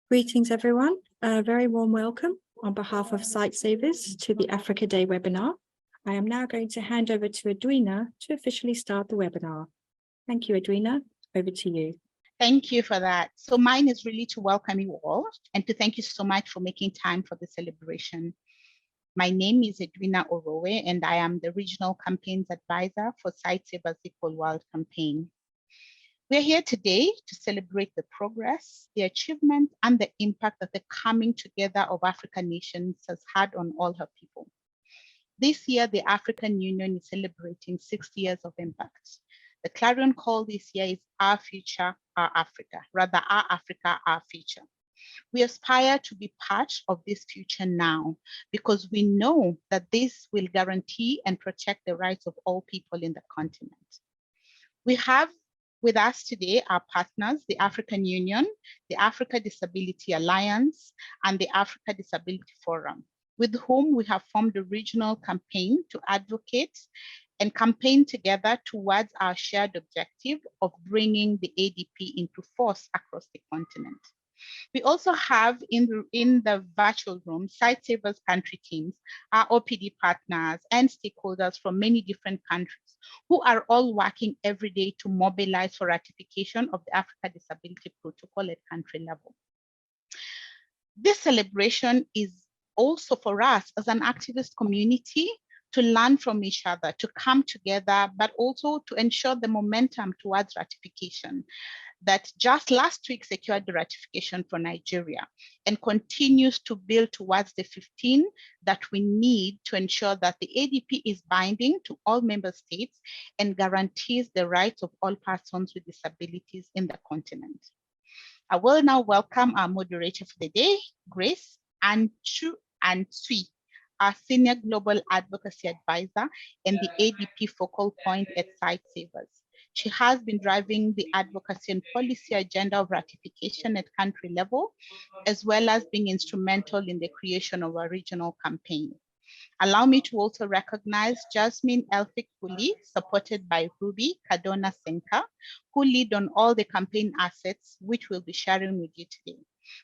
Greetings, everyone. A very warm welcome on behalf of Sightsavers to the Africa Day webinar. I am now going to hand over to Edwina to officially start the webinar. Thank you, Edwina. Over to you. Thank you for that. So mine is really to welcome you all and to thank you so much for making time for the celebration. My name is Edwina Orowe, and I am the Regional Campaigns Advisor for Sightsavers Equal World Campaign. We're here today to celebrate the progress, the achievement, and the impact that the coming together of African nations has had on all her people. This year, the African Union is celebrating 60 years of impact. The clarion call this year is Our Future, Our Africa, rather Our Africa, Our Future. We aspire to be part of this future now because we know that this will guarantee and protect the rights of all people in the continent. We have with us today our partners, the African Union, the Africa Disability Alliance, and the Africa Disability Forum, with whom we have formed a regional campaign to advocate and campaign together towards our shared objective of bringing the ADP into force across the continent. We also have in the virtual room, Sightsavers country teams, our OPD partners and stakeholders from many different countries who are all working every day to mobilize for ratification of the Africa Disability Protocol at country level. This celebration is also for us as an activist community to learn from each other, to come together, but also to ensure the momentum towards ratification that just last week secured the ratification for Nigeria and continues to build towards the 15 that we need to ensure that the ADP is binding to all member states and guarantees the rights of all persons with disabilities in the continent. I will now welcome our moderator for the day, Grace Anchu Ansui, our Senior Global Advocacy Advisor and the ADP focal point at Sightsavers. She has been driving the advocacy and policy agenda of ratification at country level, as well as being instrumental in the creation of a regional campaign. Allow me to also recognize Jasmine Elphick Kuli, supported by Ruby Kadona Senka, who lead on all the campaign assets, which we'll be sharing with you today.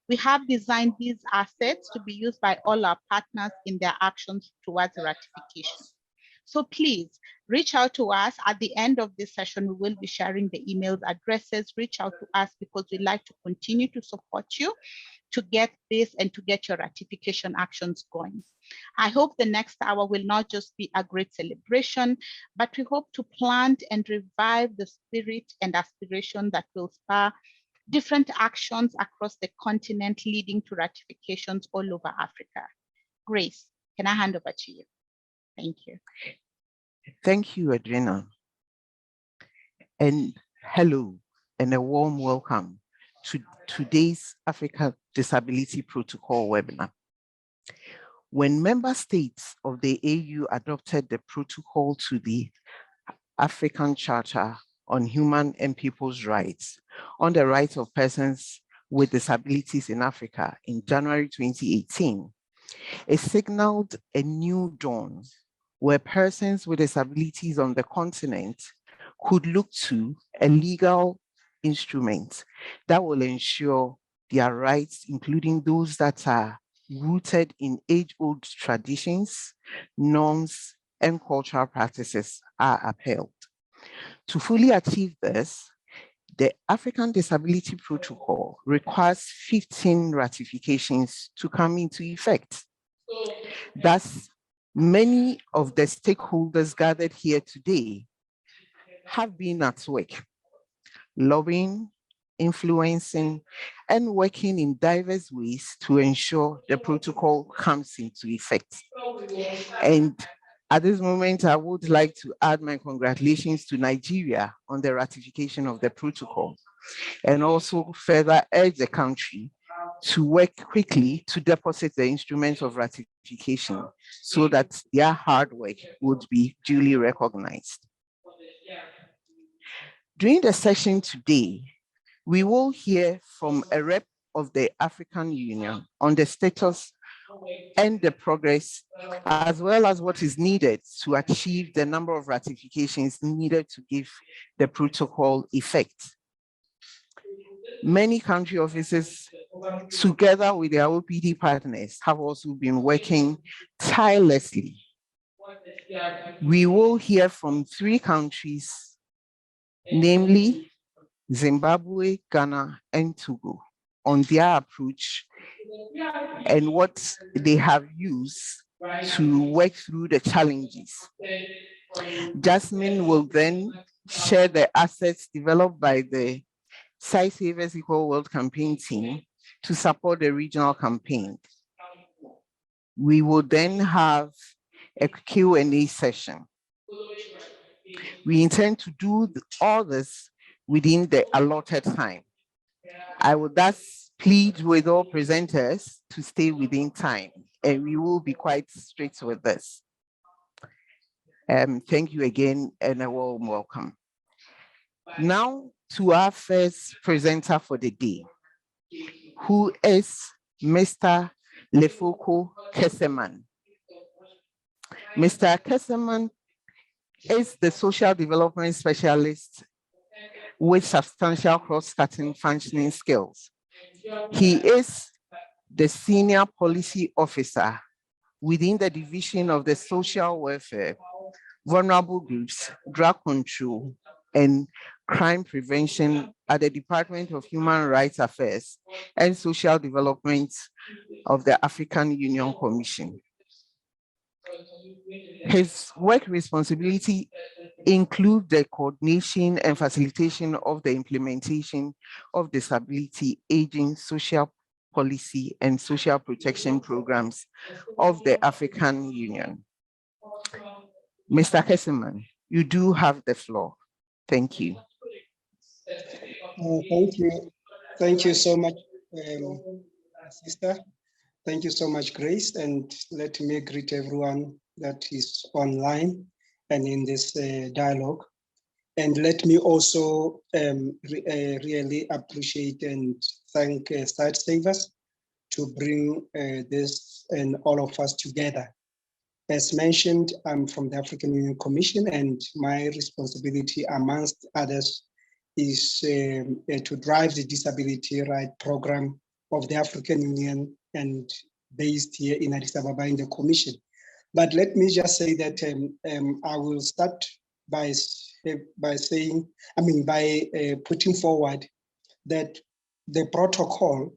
We have designed these assets to be used by all our partners in their actions towards ratification. So please reach out to us at the end of this session. We will be sharing the email addresses. Reach out to us because we'd like to continue to support you to get this and to get your ratification actions going. I hope the next hour will not just be a great celebration, but we hope to plant and revive the spirit and aspiration that will spur different actions across the continent leading to ratifications all over Africa. Grace, can I hand over to you? Thank you. Thank you, Adriana. And hello, and a warm welcome to today's Africa Disability Protocol webinar. When member states of the AU adopted the protocol to the African Charter on Human and People's Rights on the rights of persons with disabilities in Africa in January 2018, it signaled a new dawn where persons with disabilities on the continent could look to a legal instrument that will ensure their rights, including those that are rooted in age-old traditions, norms, and cultural practices, are upheld. To fully achieve this, the African Disability Protocol requires 15 ratifications to come into effect. Thus, many of the stakeholders gathered here today have been at work, lobbying, influencing, and working in diverse ways to ensure the protocol comes into effect. And at this moment, I would like to add my congratulations to Nigeria on the ratification of the protocol, and also further urge the country to work quickly to deposit the instruments of ratification so that their hard work would be duly recognized. During the session today, we will hear from a rep of the African Union on the status and the progress, as well as what is needed to achieve the number of ratifications needed to give the protocol effect. Many country offices together with their OPD partners, have also been working tirelessly. We will hear from 3 countries, namely Zimbabwe, Ghana, and Togo, on their approach and what they have used to work through the challenges. Jasmine will then share the assets developed by the Sightsavers Equal World campaign team to support the regional campaign. We will then have a Q&A session. We intend to do all this within the allotted time. I would thus plead with all presenters to stay within time, and we will be quite strict with this. Thank you again, and a warm welcome. Now to our first presenter for the day, who is Mr. Lefoko Keseman. Mr. Keseman is the social development specialist with substantial cross-cutting functioning skills. He is the senior policy officer within the division of the social welfare, vulnerable groups, drug control, and crime prevention at the Department of Human Rights Affairs and Social Development of the African Union Commission. His work responsibility include the coordination and facilitation of the implementation of disability, aging, social policy, and social protection programs of the African Union. Mr. Keseman, you do have the floor. Thank you. Thank you. Thank you so much, sister. Thank you so much, Grace. And let me greet everyone that is online and in this dialogue. And let me also really appreciate and thank Sightsavers to bring this and all of us together. As mentioned, I'm from the African Union Commission, and my responsibility, amongst others, is to drive the disability right program of the African Union and based here in Addis Ababa in the Commission. But let me just say that I will start by saying, putting forward that the protocol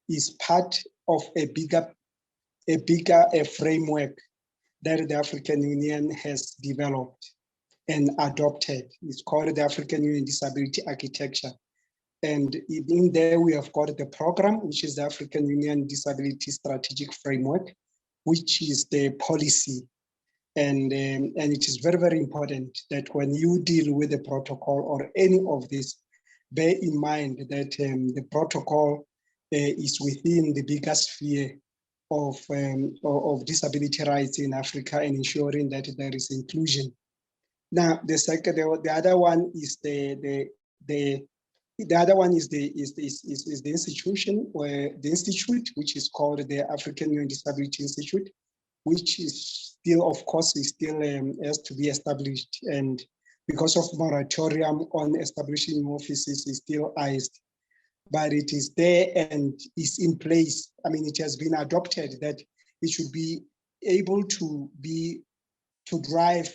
is part of a bigger framework that the African Union has developed and adopted. It's called the African Union Disability Architecture. And in there, we have got the program, which is the African Union Disability Strategic Framework, which is the policy. And it is very, very important that when you deal with the protocol or any of this, bear in mind that the protocol is within the bigger sphere of disability rights in Africa and ensuring that there is inclusion. Now, the other one is the institution, where the institute, which is called the African Union Disability Institute, which is still, of course, is still has to be established, and because of moratorium on establishing offices is still iced, but it is there and is in place. I mean, it has been adopted that it should be able to drive,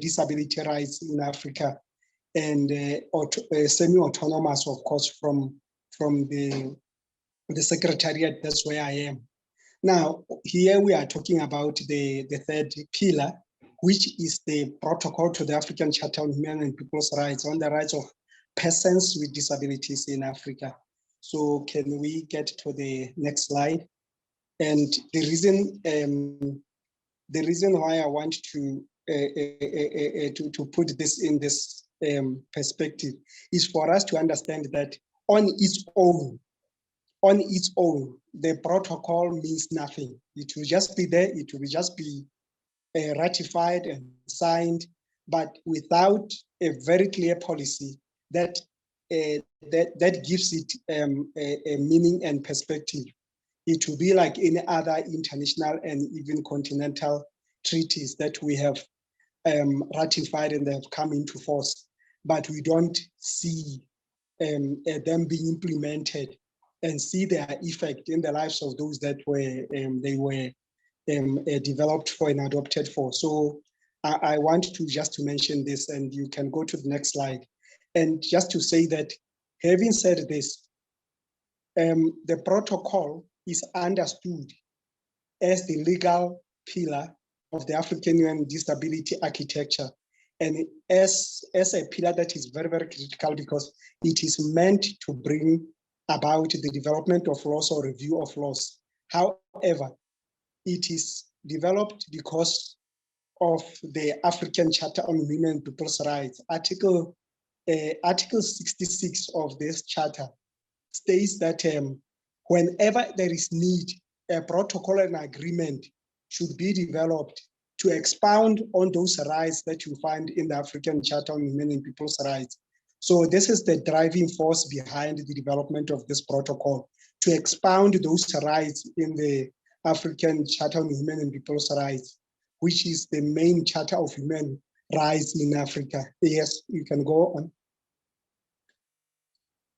disability rights in Africa, and semi-autonomous, of course, from the secretariat. That's where I am. Now, here we are talking about the third pillar, which is the protocol to the African Charter on Human and People's Rights on the rights of persons with disabilities in Africa. So can we get to the next slide? And the reason why I want to put this in this perspective is for us to understand that on its own, the protocol means nothing. It will just be there. It will just be ratified and signed, but without a very clear policy that gives it a meaning and perspective. It will be like any other international and even continental treaties that we have ratified and they have come into force, but we don't see them being implemented and see their effect in the lives of those that were developed for and adopted for. So I want to just to mention this, and you can go to the next slide. And just to say that, having said this, the protocol is understood as the legal pillar of the African Union disability architecture, and as a pillar that is very, very critical, because it is meant to bring about the development of laws or review of laws. However, it is developed because of the African Charter on Women and People's Rights. Article 66 of this charter states that whenever there is need, a protocol and agreement should be developed to expound on those rights that you find in the African Charter on Women and People's Rights. So this is the driving force behind the development of this protocol, to expound those rights in the African Charter on Women and People's Rights, which is the main charter of human rights in Africa. Yes, you can go on.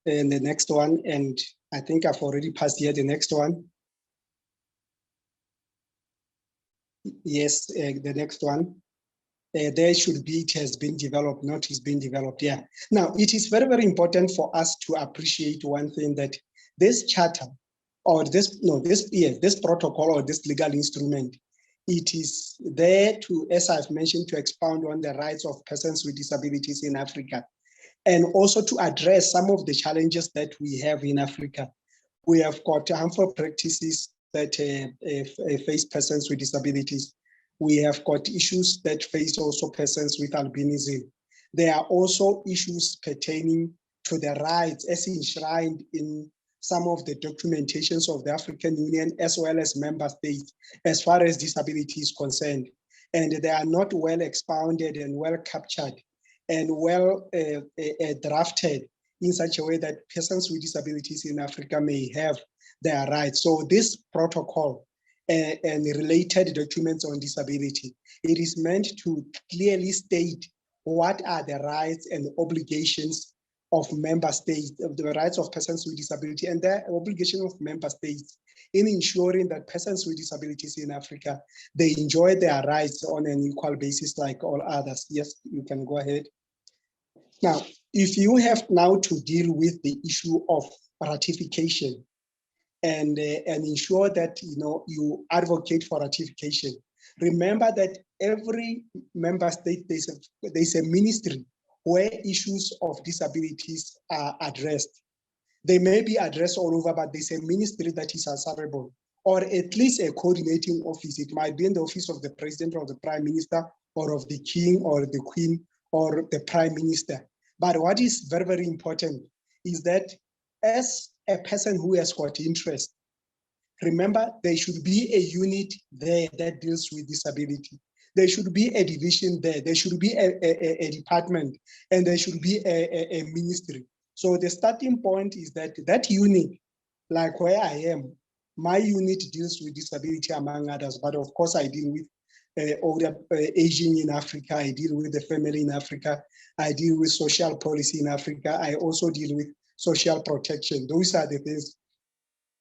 And the next one, and I think I've already passed here, the next one. Yes, the next one. There should be, it has been developed, not is being developed. Yeah. Now, it is very, very important for us to appreciate one thing, that this charter or this protocol or this legal instrument, it is there to, as I've mentioned, to expound on the rights of persons with disabilities in Africa, and also to address some of the challenges that we have in Africa. We have got harmful practices that face persons with disabilities. We have got issues that face also persons with albinism. There are also issues pertaining to the rights as enshrined in some of the documentations of the African Union as well as member states as far as disability is concerned. And they are not well expounded and well captured and well drafted in such a way that persons with disabilities in Africa may have their rights. So this protocol and related documents on disability, it is meant to clearly state what are the rights and obligations of member states, of the rights of persons with disability, and the obligation of member states in ensuring that persons with disabilities in Africa, they enjoy their rights on an equal basis like all others. Yes, you can go ahead. Now, if you have now to deal with the issue of ratification and ensure that you advocate for ratification, remember that every member state, there's a ministry where issues of disabilities are addressed. They may be addressed all over, but there's a ministry that is answerable, or at least a coordinating office. It might be in the office of the president or the prime minister, or of the king or the queen or the prime minister. But what is very, very important is that as a person who has got interest, remember there should be a unit there that deals with disability. There should be a division there. There should be a department, and there should be a ministry. So the starting point is that that unit, like where I am, my unit deals with disability among others, but of course I deal with older aging in Africa. I deal with the family in Africa. I deal with social policy in Africa. I also deal with social protection. Those are the things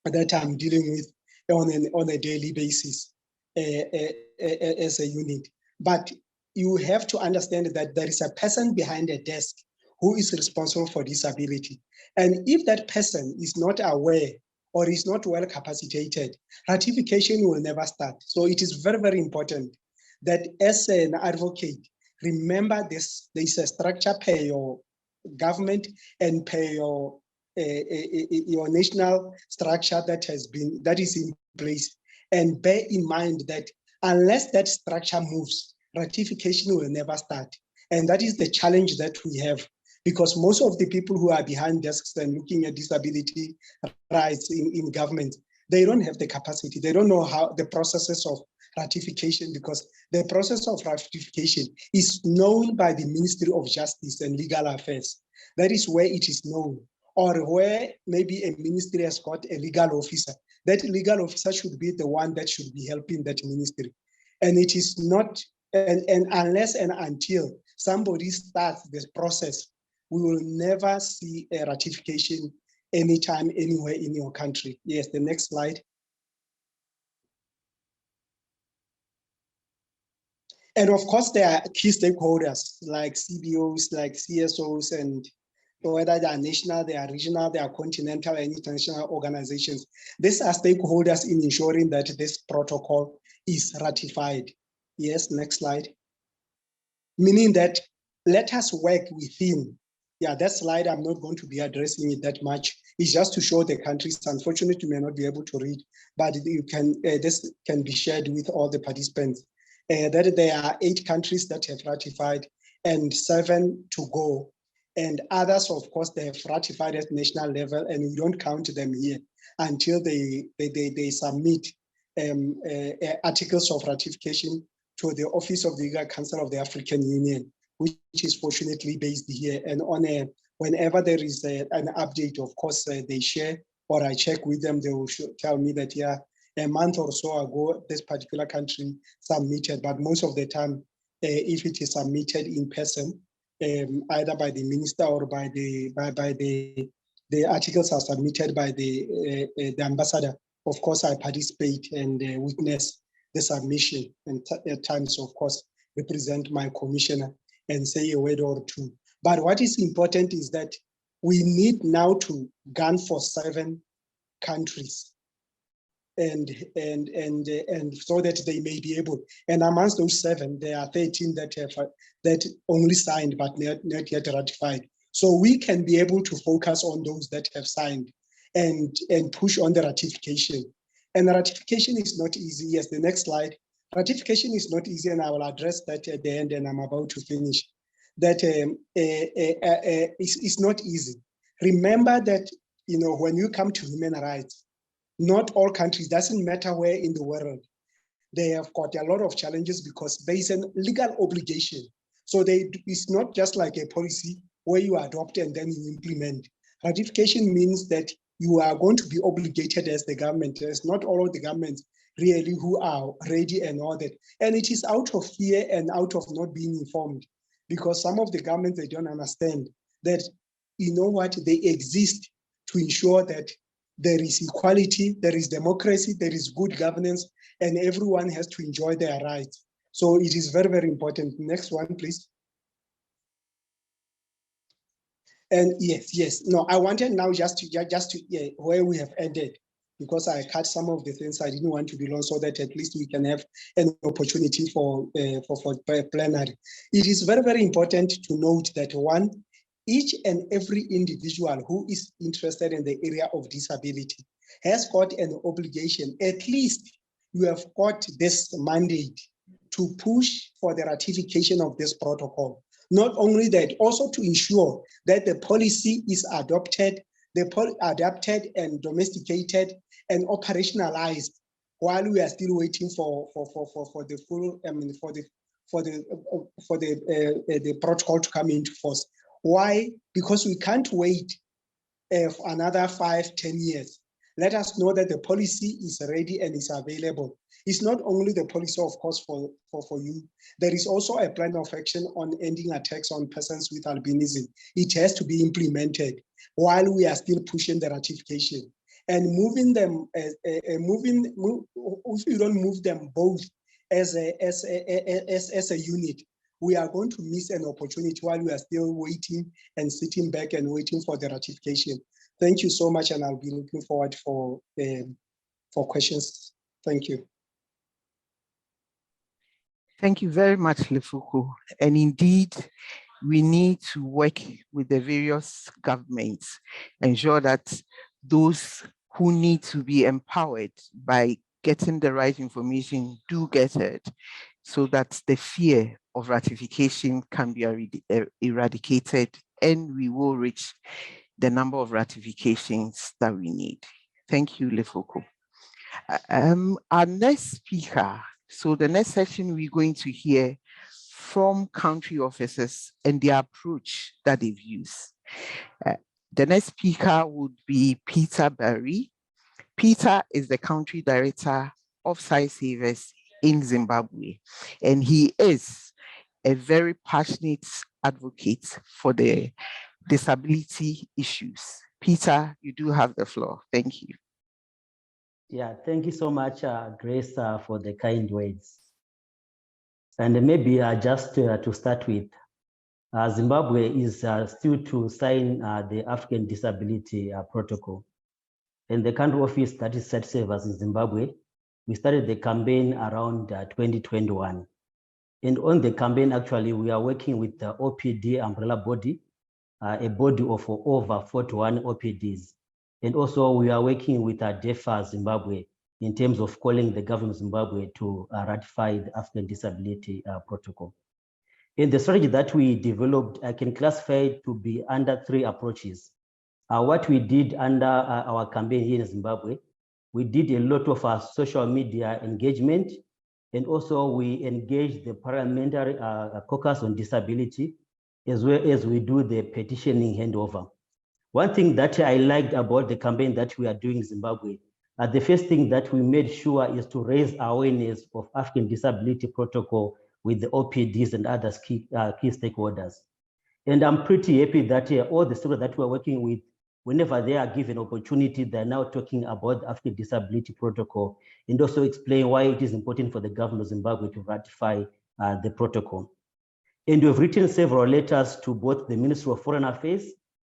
that I'm dealing with on a daily basis as a unit. But you have to understand that there is a person behind a desk who is responsible for disability. And if that person is not aware or is not well capacitated, ratification will never start. So it is very, very important that as an advocate, remember this, there is a structure per your government and per your national structure that is in place. And bear in mind that unless that structure moves, ratification will never start. And that is the challenge that we have, because most of the people who are behind desks and looking at disability rights in government, they don't have the capacity. They don't know how the processes of ratification, because the process of ratification is known by the Ministry of Justice and Legal Affairs. That is where it is known. Or where maybe a ministry has got a legal officer. That legal officer should be the one that should be helping that ministry. And it is not, and unless and until somebody starts this process, we will never see a ratification anytime, anywhere in your country. Yes, the next slide. And of course, there are key stakeholders like CBOs, like CSOs, and whether they are national, they are regional, they are continental and international organizations. These are stakeholders in ensuring that this protocol is ratified. Yes, next slide. Meaning that let us work within. Yeah, that slide, I'm not going to be addressing it that much. It's just to show the countries. Unfortunately, you may not be able to read, but you can. This can be shared with all the participants. That there are 8 countries that have ratified and 7 to go. And others, of course, they have ratified at national level, and we don't count them here until they submit articles of ratification to the Office of the Legal Council of the African Union, which is fortunately based here. And whenever there is an update, of course, they share, or I check with them, they will tell me that, yeah, a month or so ago, this particular country submitted, but most of the time, if it is submitted in person, either by the minister or by the articles are submitted by the ambassador. Of course, I participate and witness the submission, and at times, of course, represent my commissioner and say a word or two. But what is important is that we need now to gun for 7 countries, and so that they may be able. And amongst those 7, there are 13 that have that only signed but not yet ratified. So we can be able to focus on those that have signed and push on the ratification. And the ratification is not easy. Yes, the next slide. Ratification is not easy, and I will address that at the end, and I'm about to finish. That it's not easy. Remember that, you know, when you come to human rights, not all countries, doesn't matter where in the world, they have got a lot of challenges because there is a legal obligation. So it's not just like a policy where you adopt and then you implement. Ratification means that you are going to be obligated as the government. There's not all of the governments really who are ready and all that. And it is out of fear and out of not being informed, because some of the governments, they don't understand that, you know what, they exist to ensure that there is equality, there is democracy, there is good governance, and everyone has to enjoy their rights. So it is very, very important. Next one, please. And yes. No, I wanted now just to where we have ended, because I cut some of the things. I didn't want to be long, so that at least we can have an opportunity for plenary. It is very, very important to note that, one, each and every individual who is interested in the area of disability has got an obligation. At least you have got this mandate to push for the ratification of this protocol. Not only that, also to ensure that the policy is adapted and domesticated and operationalized while we are still waiting for the full, for the protocol to come into force. Why? Because we can't wait for another 5-10 years. Let us know that the policy is ready and is available. It's not only the policy, of course, for you. There is also a plan of action on ending attacks on persons with albinism. It has to be implemented while we are still pushing the ratification. And moving them, if you don't move them both as a unit, we are going to miss an opportunity while we are still waiting and sitting back and waiting for the ratification. Thank you so much, and I'll be looking forward for questions. Thank you. Thank you very much, Lefuku. And indeed, we need to work with the various governments, ensure that those who need to be empowered by getting the right information do get it, so that the fear of ratification can be eradicated, and we will reach the number of ratifications that we need. Thank you, Lefuku. Our next speaker, so the next session we're going to hear from country officers and the approach that they've used. The next speaker would be Peter Barry. Peter is the country director of Sightsavers in Zimbabwe, and he is a very passionate advocate for the disability issues Peter, you do have the floor. Thank you. Yeah, thank you so much, Grace, for the kind words. And maybe just to start with, Zimbabwe is still to sign the African Disability Protocol. And the country office that is Sightsavers in Zimbabwe, we started the campaign around 2021. And on the campaign, actually, we are working with the OPD umbrella body, a body of over 41 OPDs. And also we are working with DEFA Zimbabwe in terms of calling the government of Zimbabwe to ratify the African Disability Protocol. In the strategy that we developed, I can classify it to be under 3 approaches. What we did under our campaign here in Zimbabwe, we did a lot of social media engagement, and also we engaged the parliamentary caucus on disability, as well as we do the petitioning handover. One thing that I liked about the campaign that we are doing in Zimbabwe, the first thing that we made sure is to raise awareness of African Disability Protocol with the OPDs and other key stakeholders. And I'm pretty happy that all the stakeholders that we're working with, whenever they are given opportunity, they're now talking about the African Disability Protocol and also explain why it is important for the government of Zimbabwe to ratify the protocol. And we've written several letters to both the Ministry of Foreign Affairs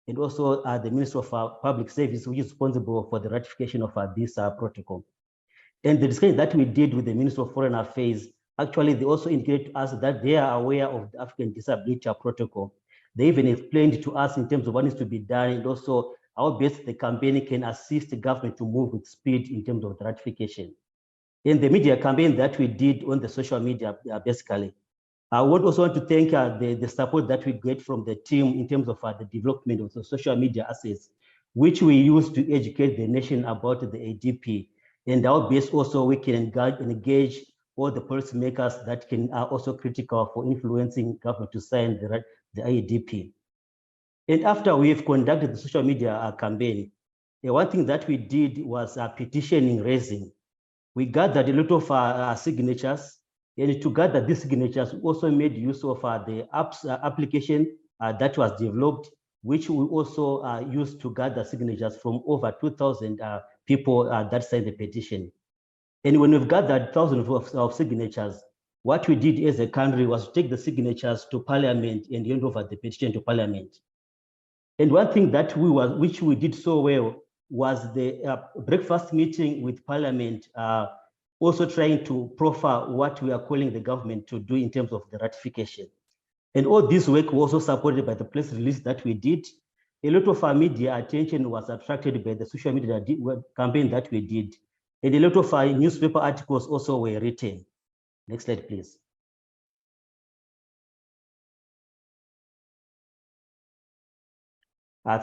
and also the Ministry of Public Service, which is responsible for the ratification of this protocol. And the discussion that we did with the Ministry of Foreign Affairs, actually, they also indicated to us that they are aware of the African Disability Protocol. They even explained to us in terms of what needs to be done and also how best the campaign can assist the government to move with speed in terms of the ratification. In the media campaign that we did on the social media, basically, I would also want to thank the support that we get from the team in terms of the development of the social media assets, which we use to educate the nation about the ADP. And our base also, we can engage all the policymakers that are also critical for influencing government to sign the ADP. And after we've conducted the social media campaign, one thing that we did was petitioning raising. We gathered a lot of signatures, and to gather these signatures, we also made use of the application that was developed, which we also used to gather signatures from over 2,000 people that signed the petition. And when we've gathered thousands of signatures, what we did as a country was to take the signatures to Parliament and hand over the petition to Parliament. And one thing that which we did so well was the breakfast meeting with Parliament, also trying to profile what we are calling the government to do in terms of the ratification. And all this work was also supported by the press release that we did. A lot of our media attention was attracted by the social media campaign that we did. And a lot of our newspaper articles also were written. Next slide, please.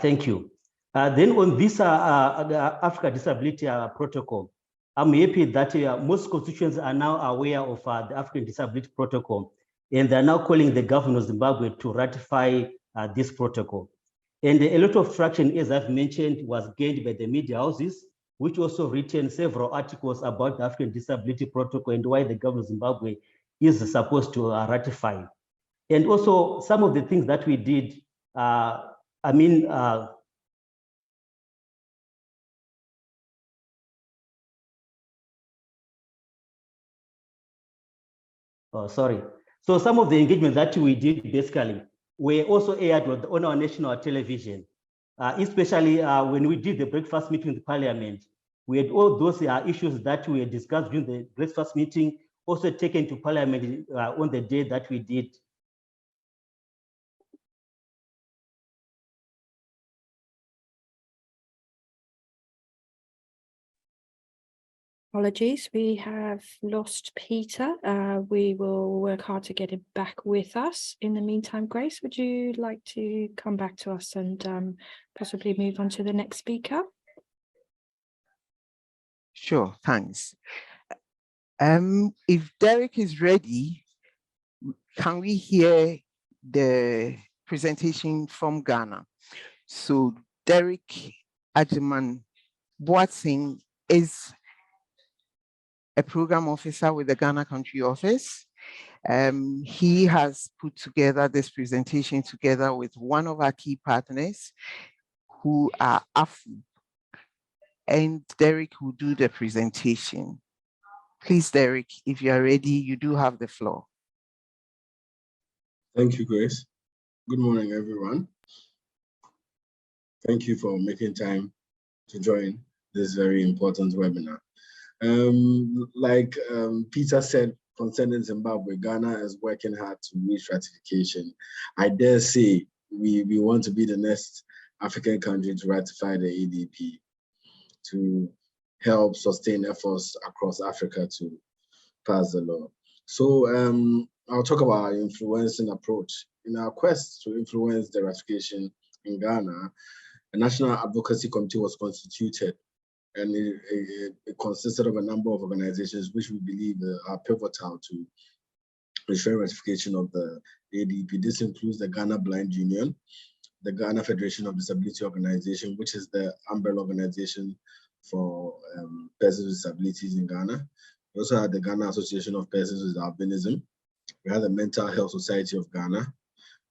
Thank you. Then on this Africa Disability Protocol, I'm happy that most constituents are now aware of the African Disability Protocol, and they're now calling the government of Zimbabwe to ratify this protocol. And a lot of traction, as I've mentioned, was gained by the media houses, which also written several articles about the African Disability Protocol and why the government of Zimbabwe is supposed to ratify. And also some of the things that we did, sorry. So some of the engagement that we did basically were also aired on our national television, especially when we did the breakfast meeting with Parliament. We had all those issues that we had discussed during the breakfast meeting also taken to Parliament on the day that we did. Apologies, we have lost Peter. We will work hard to get him back with us. In the meantime, Grace, would you like to come back to us and possibly move on to the next speaker? Sure, thanks. If Derek is ready, can we hear the presentation from Ghana? So Derek Ajiman Boatsing is a program officer with the Ghana Country Office. He has put together this presentation together with one of our key partners, who are AFU, and Derek will do the presentation. Please, Derek, if you are ready, you do have the floor. Thank you, Grace. Good morning, everyone. Thank you for making time to join this very important webinar. Like Peter said concerning Zimbabwe, Ghana is working hard to reach ratification. I dare say we want to be the next African country to ratify the ADP to help sustain efforts across Africa to pass the law. So I'll talk about our influencing approach. In our quest to influence the ratification in Ghana, a national advocacy committee was constituted, and it consisted of a number of organizations which we believe are pivotal to ensuring ratification of the ADP. This includes the Ghana Blind Union, the Ghana Federation of Disability Organization, which is the umbrella organization for persons with disabilities in Ghana. We also had the Ghana Association of Persons with Albinism. We had the Mental Health Society of Ghana.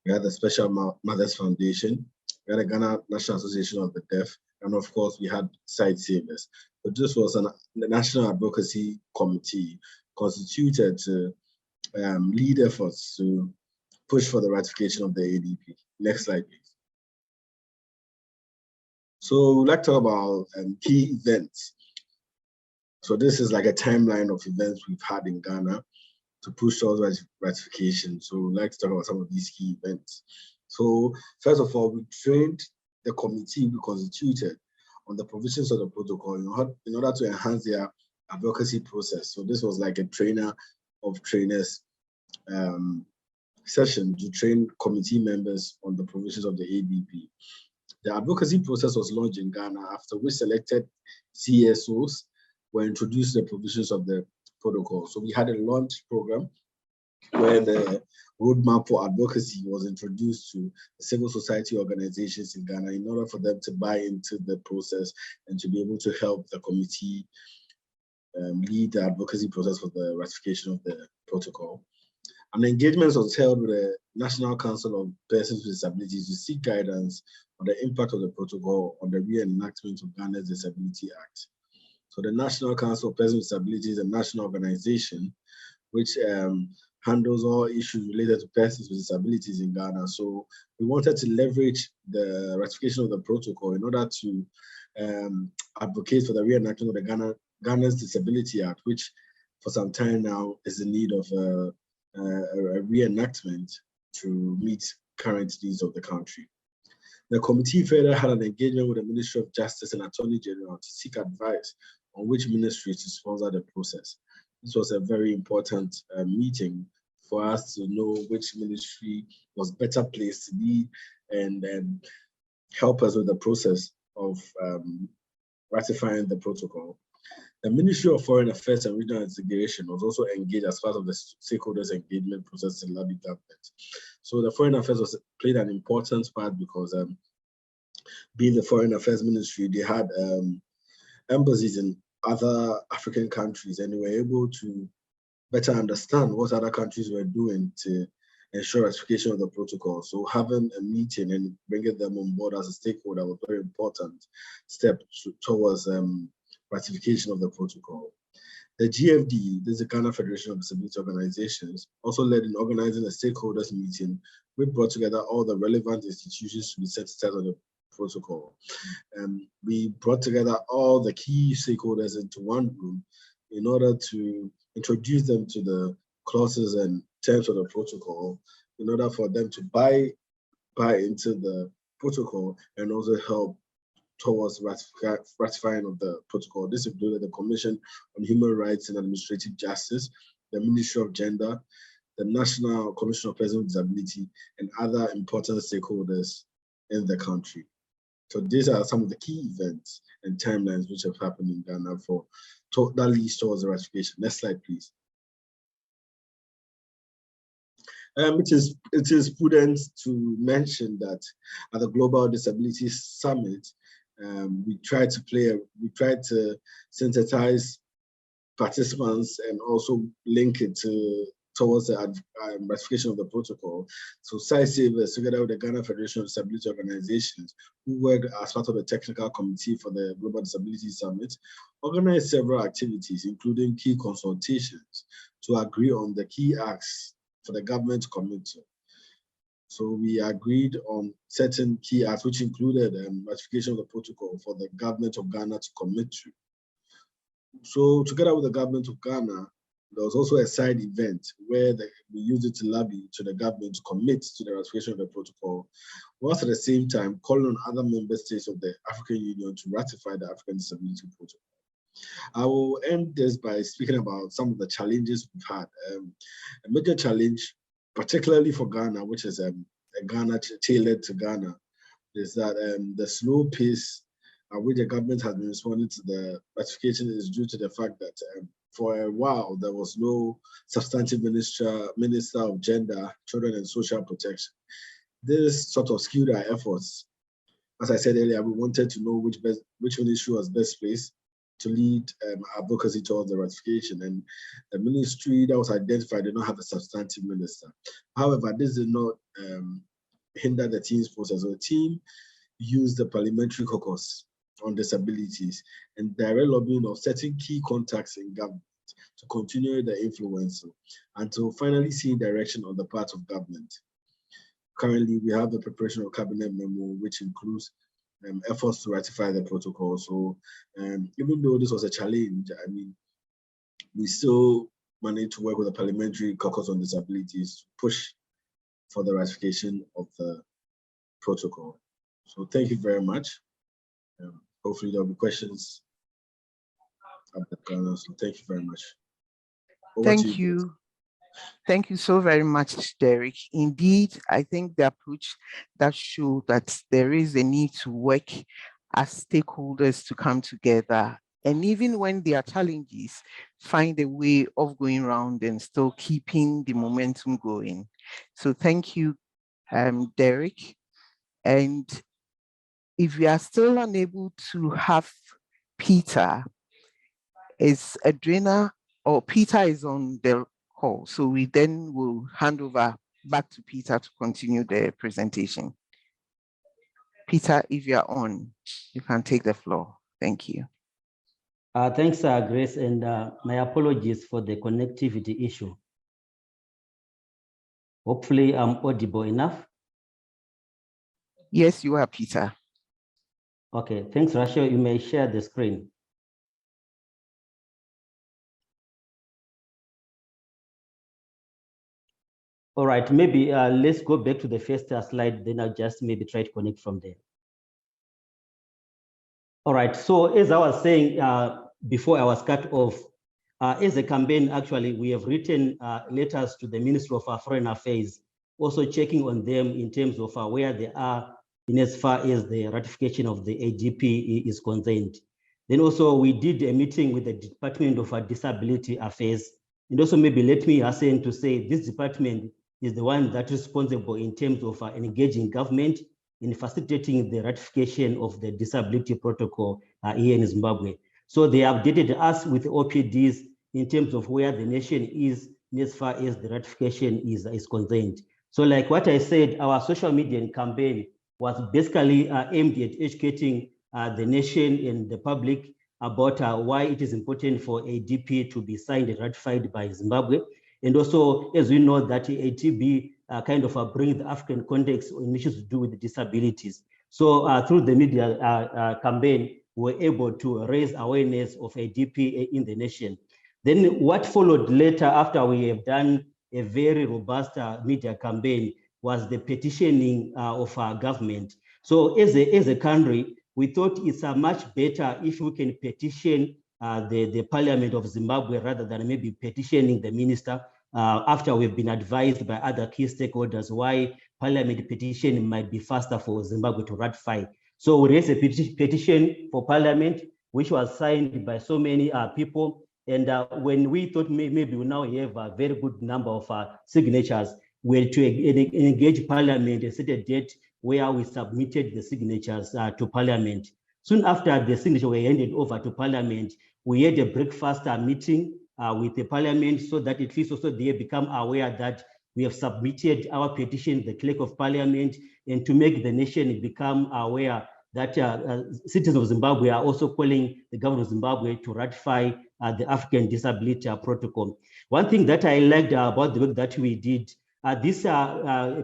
We had the Special Mothers Foundation. We had the Ghana National Association of the Deaf. And of course, we had Sightsavers. But this was the National Advocacy Committee constituted to lead efforts to push for the ratification of the ADP. Next slide, please. So we'd like to talk about key events. So this is like a timeline of events we've had in Ghana to push towards ratification. So we'd like to talk about some of these key events. So first of all, we trained the committee we constituted on the provisions of the protocol in order to enhance their advocacy process. So this was like a trainer of trainers session to train committee members on the provisions of the ADP. The advocacy process was launched in Ghana, after which selected CSOs were introduced to the provisions of the protocol. So we had a launch program where the roadmap for advocacy was introduced to civil society organizations in Ghana in order for them to buy into the process and to be able to help the committee lead the advocacy process for the ratification of the protocol. An engagement was held with the National Council of Persons with Disabilities to seek guidance on the impact of the protocol on the reenactment of Ghana's Disability Act. So the National Council of Persons with Disabilities is a national organization which handles all issues related to persons with disabilities in Ghana. So we wanted to leverage the ratification of the protocol in order to advocate for the reenactment of the Ghana's Disability Act, which for some time now is in need of a reenactment to meet current needs of the country. The committee further had an engagement with the Ministry of Justice and Attorney General to seek advice on which ministry to sponsor the process. This was a very important meeting for us to know which ministry was better placed to lead and help us with the process of ratifying the protocol. The Ministry of Foreign Affairs and Regional Integration was also engaged as part of the stakeholders engagement process in Labi government. So the Foreign Affairs played an important part because being the Foreign Affairs Ministry, they had embassies in other African countries, and they were able to better understand what other countries were doing to ensure ratification of the protocol. So having a meeting and bringing them on board as a stakeholder was a very important step towards ratification of the protocol. The GFD, this is the Ghana Federation of Disability Organizations, also led in organizing a stakeholders meeting, which brought together all the relevant institutions to be sensitized on the protocol. We brought together all the key stakeholders into one room in order to introduce them to the clauses and terms of the protocol, in order for them to buy into the protocol and also help towards ratifying of the protocol. This included the Commission on Human Rights and Administrative Justice, the Ministry of Gender, the National Commission of Persons with Disability, and other important stakeholders in the country. So these are some of the key events and timelines which have happened in Ghana that leads towards the ratification. Next slide, please. It is prudent to mention that at the Global Disability Summit, we tried to synthesize participants and also link it to towards the ratification of the protocol. So Sightsavers, together with the Ghana Federation of Disability Organizations, who worked as part of the technical committee for the Global Disability Summit, organized several activities, including key consultations, to agree on the key acts for the government to commit to. So we agreed on certain key acts, which included ratification of the protocol for the government of Ghana to commit to. So together with the government of Ghana, there was also a side event where we used it to lobby to the government to commit to the ratification of the protocol, whilst at the same time calling on other member states of the African Union to ratify the African Disability Protocol. I will end this by speaking about some of the challenges we've had. A major challenge, particularly for Ghana, which is a Ghana tailored to Ghana, is that the slow pace at which the government has been responding to the ratification is due to the fact that for a while there was no substantive minister of gender, children and social protection. This sort of skewed our efforts. As I said earlier, we wanted to know which ministry was best placed to lead advocacy towards the ratification, and the ministry that was identified did not have a substantive minister. However, this did not hinder the team's process. So the team used the parliamentary caucus on disabilities and direct lobbying of certain key contacts in government to continue the influence and to finally see direction on the part of government. Currently, we have the preparation of cabinet memo, which includes efforts to ratify the protocol. So even though this was a challenge, I mean, we still managed to work with the parliamentary caucus on disabilities to push for the ratification of the protocol. So thank you very much. Hopefully there'll be questions at the panel. So thank you very much. Thank you. Thank you so very much, Derek. Indeed, I think the approach that showed that there is a need to work as stakeholders to come together, and even when there are challenges, find a way of going around and still keeping the momentum going. So thank you, Derek. And if we are still unable to have Peter, is Adrina, or Peter is on the call. So we then will hand over back to Peter to continue the presentation. Peter, if you are on, you can take the floor. Thank you. Thanks, Grace, and my apologies for the connectivity issue. Hopefully I'm audible enough. Yes, you are, Peter. Okay, thanks, Rachel. You may share the screen. All right, maybe let's go back to the first slide, then I'll just maybe try to connect from there. All right, so as I was saying before I was cut off, as a campaign, actually, we have written letters to the Ministry of Foreign Affairs, also checking on them in terms of where they are in as far as the ratification of the ADP is concerned. Then also we did a meeting with the Department of Disability Affairs. And also maybe let me hasten to say this department is the one that is responsible in terms of engaging government in facilitating the ratification of the disability protocol here in Zimbabwe. So they updated us with OPDs in terms of where the nation is as far as the ratification is concerned. So like what I said, our social media campaign was basically aimed at educating the nation and the public about why it is important for ADP to be signed and ratified by Zimbabwe. And also, as we know, that ADP kind of brings the African context on issues to do with disabilities. So through the media campaign, we were able to raise awareness of ADP in the nation. Then what followed later after we have done a very robust media campaign was the petitioning of our government. So as a country, we thought it's much better if we can petition the Parliament of Zimbabwe rather than maybe petitioning the minister after we've been advised by other key stakeholders why Parliament petition might be faster for Zimbabwe to ratify. So we raised a petition for Parliament, which was signed by so many people. And when we thought maybe we now have a very good number of signatures, we had to engage Parliament and set a date where we submitted the signatures to Parliament. Soon after the signature were handed over to Parliament, we had a breakfast meeting with the parliament, so that at least also they become aware that we have submitted our petition to the clerk of parliament, and to make the nation become aware that citizens of Zimbabwe are also calling the government of Zimbabwe to ratify the African Disability Protocol. One thing that I liked about the work that we did, this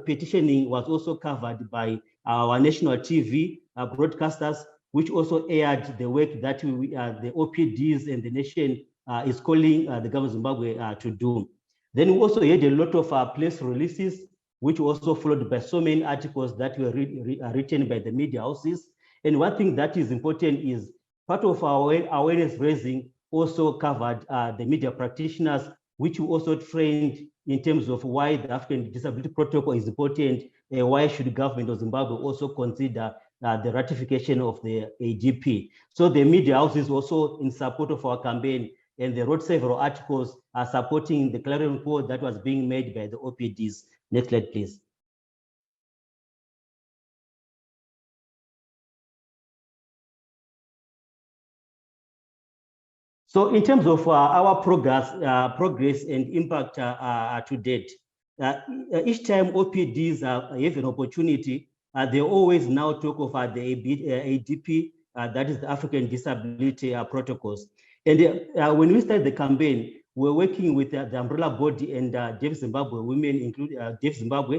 petitioning was also covered by our national TV broadcasters, which also aired the work that the OPDs and the nation is calling the government of Zimbabwe to do. Then we also had a lot of press releases, which were also followed by so many articles that were written by the media houses. And one thing that is important is part of our awareness raising also covered the media practitioners, which we also trained in terms of why the African Disability Protocol is important, and why should the government of Zimbabwe also consider the ratification of the ADP. So the media houses also in support of our campaign, and they wrote several articles supporting the clarion call that was being made by the OPDs. Next slide, please. So in terms of our progress and impact to date, each time OPDs have an opportunity, they always now talk of the ADP, that is the African Disability Protocols. And when we started the campaign, we're working with the umbrella body and Deaf Zimbabwe Women, including Deaf Zimbabwe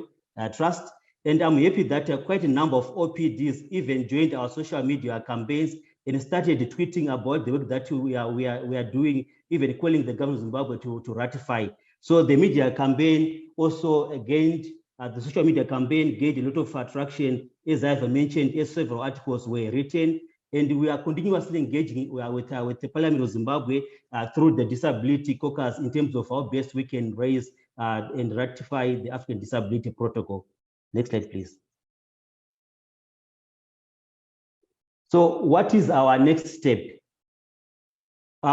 Trust. And I'm happy that quite a number of OPDs even joined our social media campaigns and started tweeting about the work that we are doing, even calling the government of Zimbabwe to ratify. So the media campaign also gained, the social media campaign gained a lot of attraction, as I've mentioned, as several articles were written. And we are continuously engaging with the Parliament of Zimbabwe through the Disability Caucus in terms of how best we can raise and ratify the African Disability Protocol. Next slide, please. So what is our next step?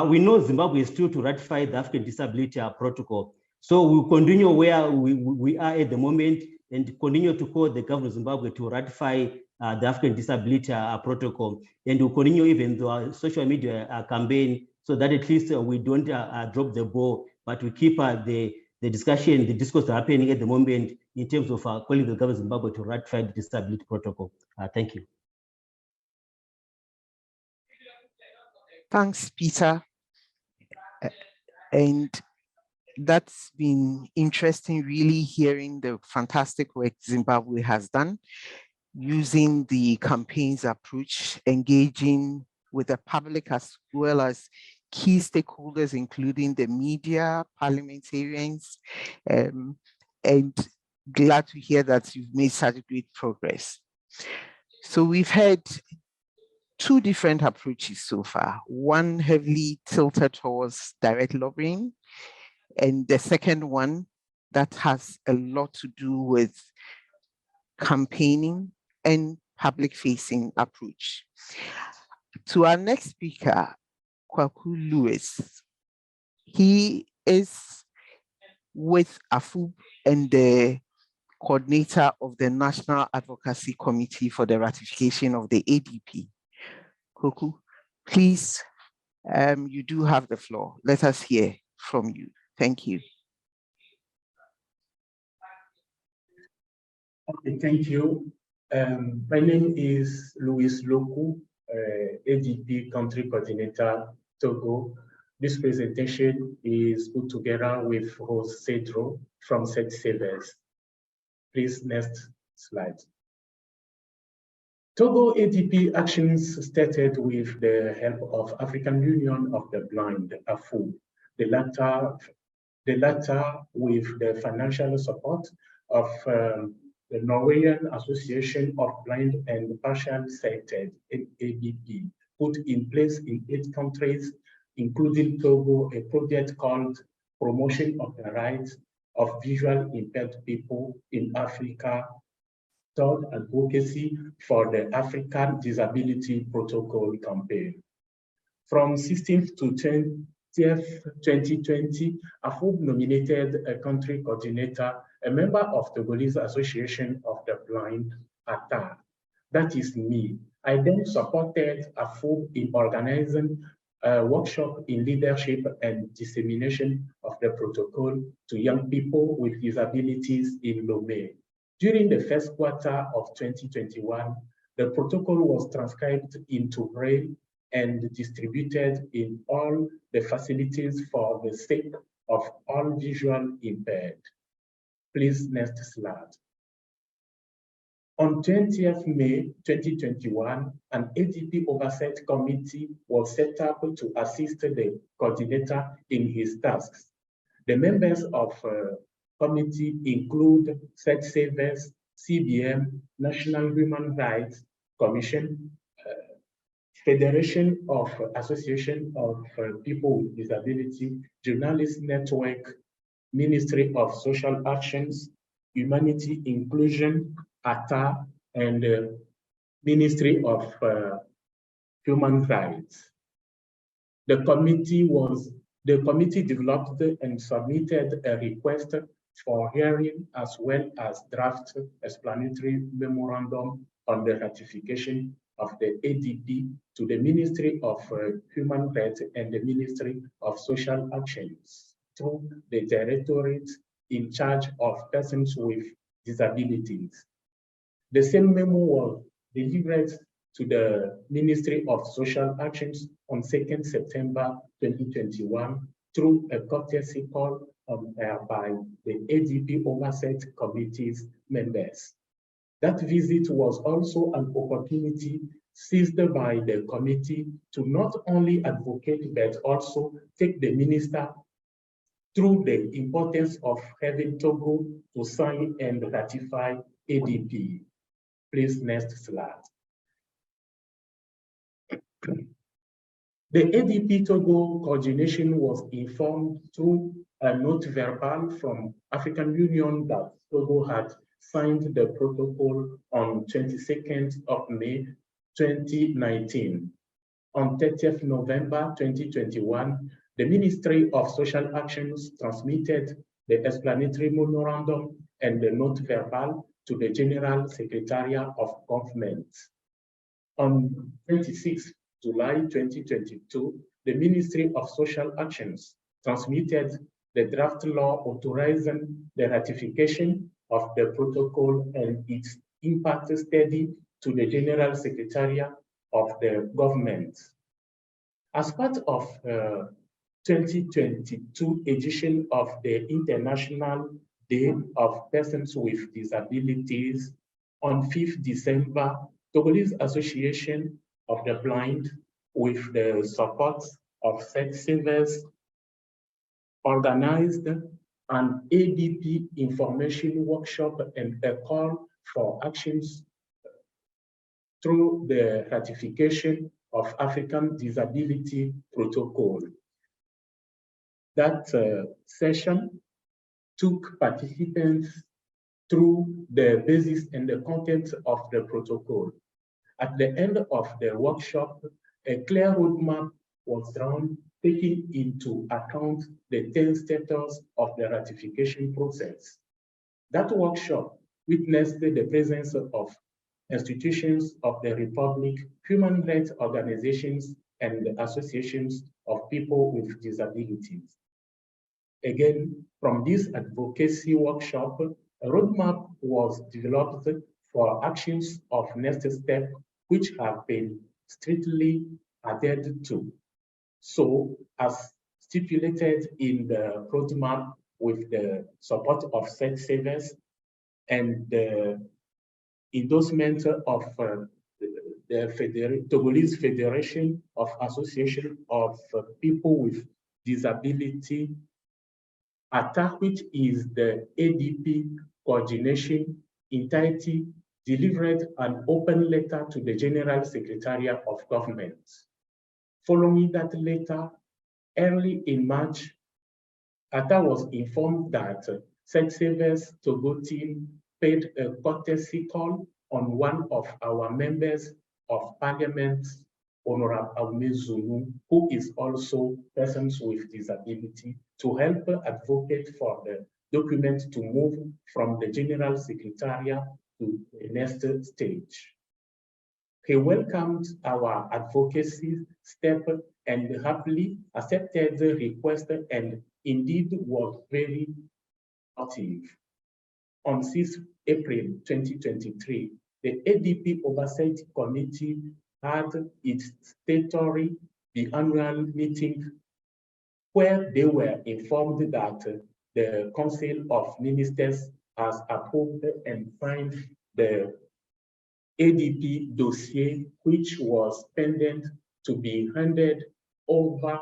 We know Zimbabwe is still to ratify the African Disability Protocol. So we'll continue where we are at the moment and continue to call the government of Zimbabwe to ratify the African Disability Protocol. And we'll continue even the social media campaign, so that at least we don't drop the ball, but we keep the discussion, the discourse happening at the moment in terms of calling the government of Zimbabwe to ratify the Disability Protocol. Thank you. Thanks, Peter. And that's been interesting, really hearing the fantastic work Zimbabwe has done, using the campaigns approach, engaging with the public as well as key stakeholders, including the media, parliamentarians, and glad to hear that you've made such great progress. So we've had two different approaches so far, one heavily tilted towards direct lobbying, and the second one that has a lot to do with campaigning and public-facing approach. To our next speaker, Kwaku Lewis, he is with AFUB and the coordinator of the National Advocacy Committee for the ratification of the ADP. Kwaku, please, you do have the floor. Let us hear from you. Thank you. Okay, thank you. My name is Louis Loku, ADP Country Coordinator, Togo. This presentation is put together with Rose Cedro from Sightsavers. Please, next slide. Togo ADP actions started with the help of African Union of the Blind, AFU, the latter with the financial support of the Norwegian Association of Blind and Partially Sighted, ABP, put in place in 8 countries, including Togo, a project called Promotion of the Rights of Visually Impaired People in Africa, third advocacy for the African Disability Protocol campaign. From 16th to 20th, 2020, AFUB nominated a country coordinator, a member of the Togolese Association of the Blind, ATA. That is me. I then supported AFUB in organizing a workshop in leadership and dissemination of the protocol to young people with disabilities in Lomé. During the first quarter of 2021, the protocol was transcribed into Braille and distributed in all the facilities for the sake of all visual impaired. Please, next slide. On 20th May 2021, an ADP oversight committee was set up to assist the coordinator in his tasks. The members of committee include Sightsavers, CBM, National Human Rights Commission, Federation of Association of People with Disability, Journalist Network, Ministry of Social Actions, Humanity Inclusion, ATA, and Ministry of Human Rights. The committee developed and submitted a request for hearing as well as draft explanatory memorandum on the ratification of the ADP to the Ministry of Human Rights and the Ministry of Social Actions through the Directorate in charge of persons with disabilities. The same memo was delivered to the Ministry of Social Actions on 2nd September 2021 through a courtesy call by the ADP Oversight Committee's members. That visit was also an opportunity seized by the committee to not only advocate but also take the minister through the importance of having Togo to sign and ratify ADP. Please, next slide. The ADP Togo coordination was informed through a note verbal from African Union that Togo had signed the protocol on 22nd of May 2019. On 30th November 2021, the Ministry of Social Actions transmitted the explanatory memorandum and the note verbal to the General Secretariat of Government. On 26th July 2022, the Ministry of Social Actions transmitted the draft law authorizing the ratification of the protocol and its impact study to the General Secretariat of the Government. As part of 2022 edition of the International Day of Persons with Disabilities, on 5th December, Togolese Association of the Blind, with the support of Sightsavers, organized an ADP information workshop and a call for actions through the ratification of African Disability Protocol. That session took participants through the basis and the content of the protocol. At the end of the workshop, a clear roadmap was drawn, taking into account the 10 status of the ratification process. That workshop witnessed the presence of institutions of the Republic, human rights organizations, and associations of people with disabilities. Again, from this advocacy workshop, a roadmap was developed for actions of next step, which have been strictly adhered to. So, as stipulated in the roadmap with the support of Sightsavers and the endorsement of the Togolese Federation of Association of People with Disability, ATA, which is the ADP coordination entity, delivered an open letter to the General Secretariat of Government. Following that letter, early in March, ATA was informed that Sightsavers Togo team paid a courtesy call on one of our members of parliament, Honorable Aumezunu, who is also persons with disability, to help advocate for the document to move from the General Secretariat to the next stage. He welcomed our advocacy step and happily accepted the request and indeed was very active. On 6 April 2023, the ADP Oversight Committee had its statutory biannual meeting where they were informed that the Council of Ministers has approved and signed the ADP dossier, which was pending to be handed over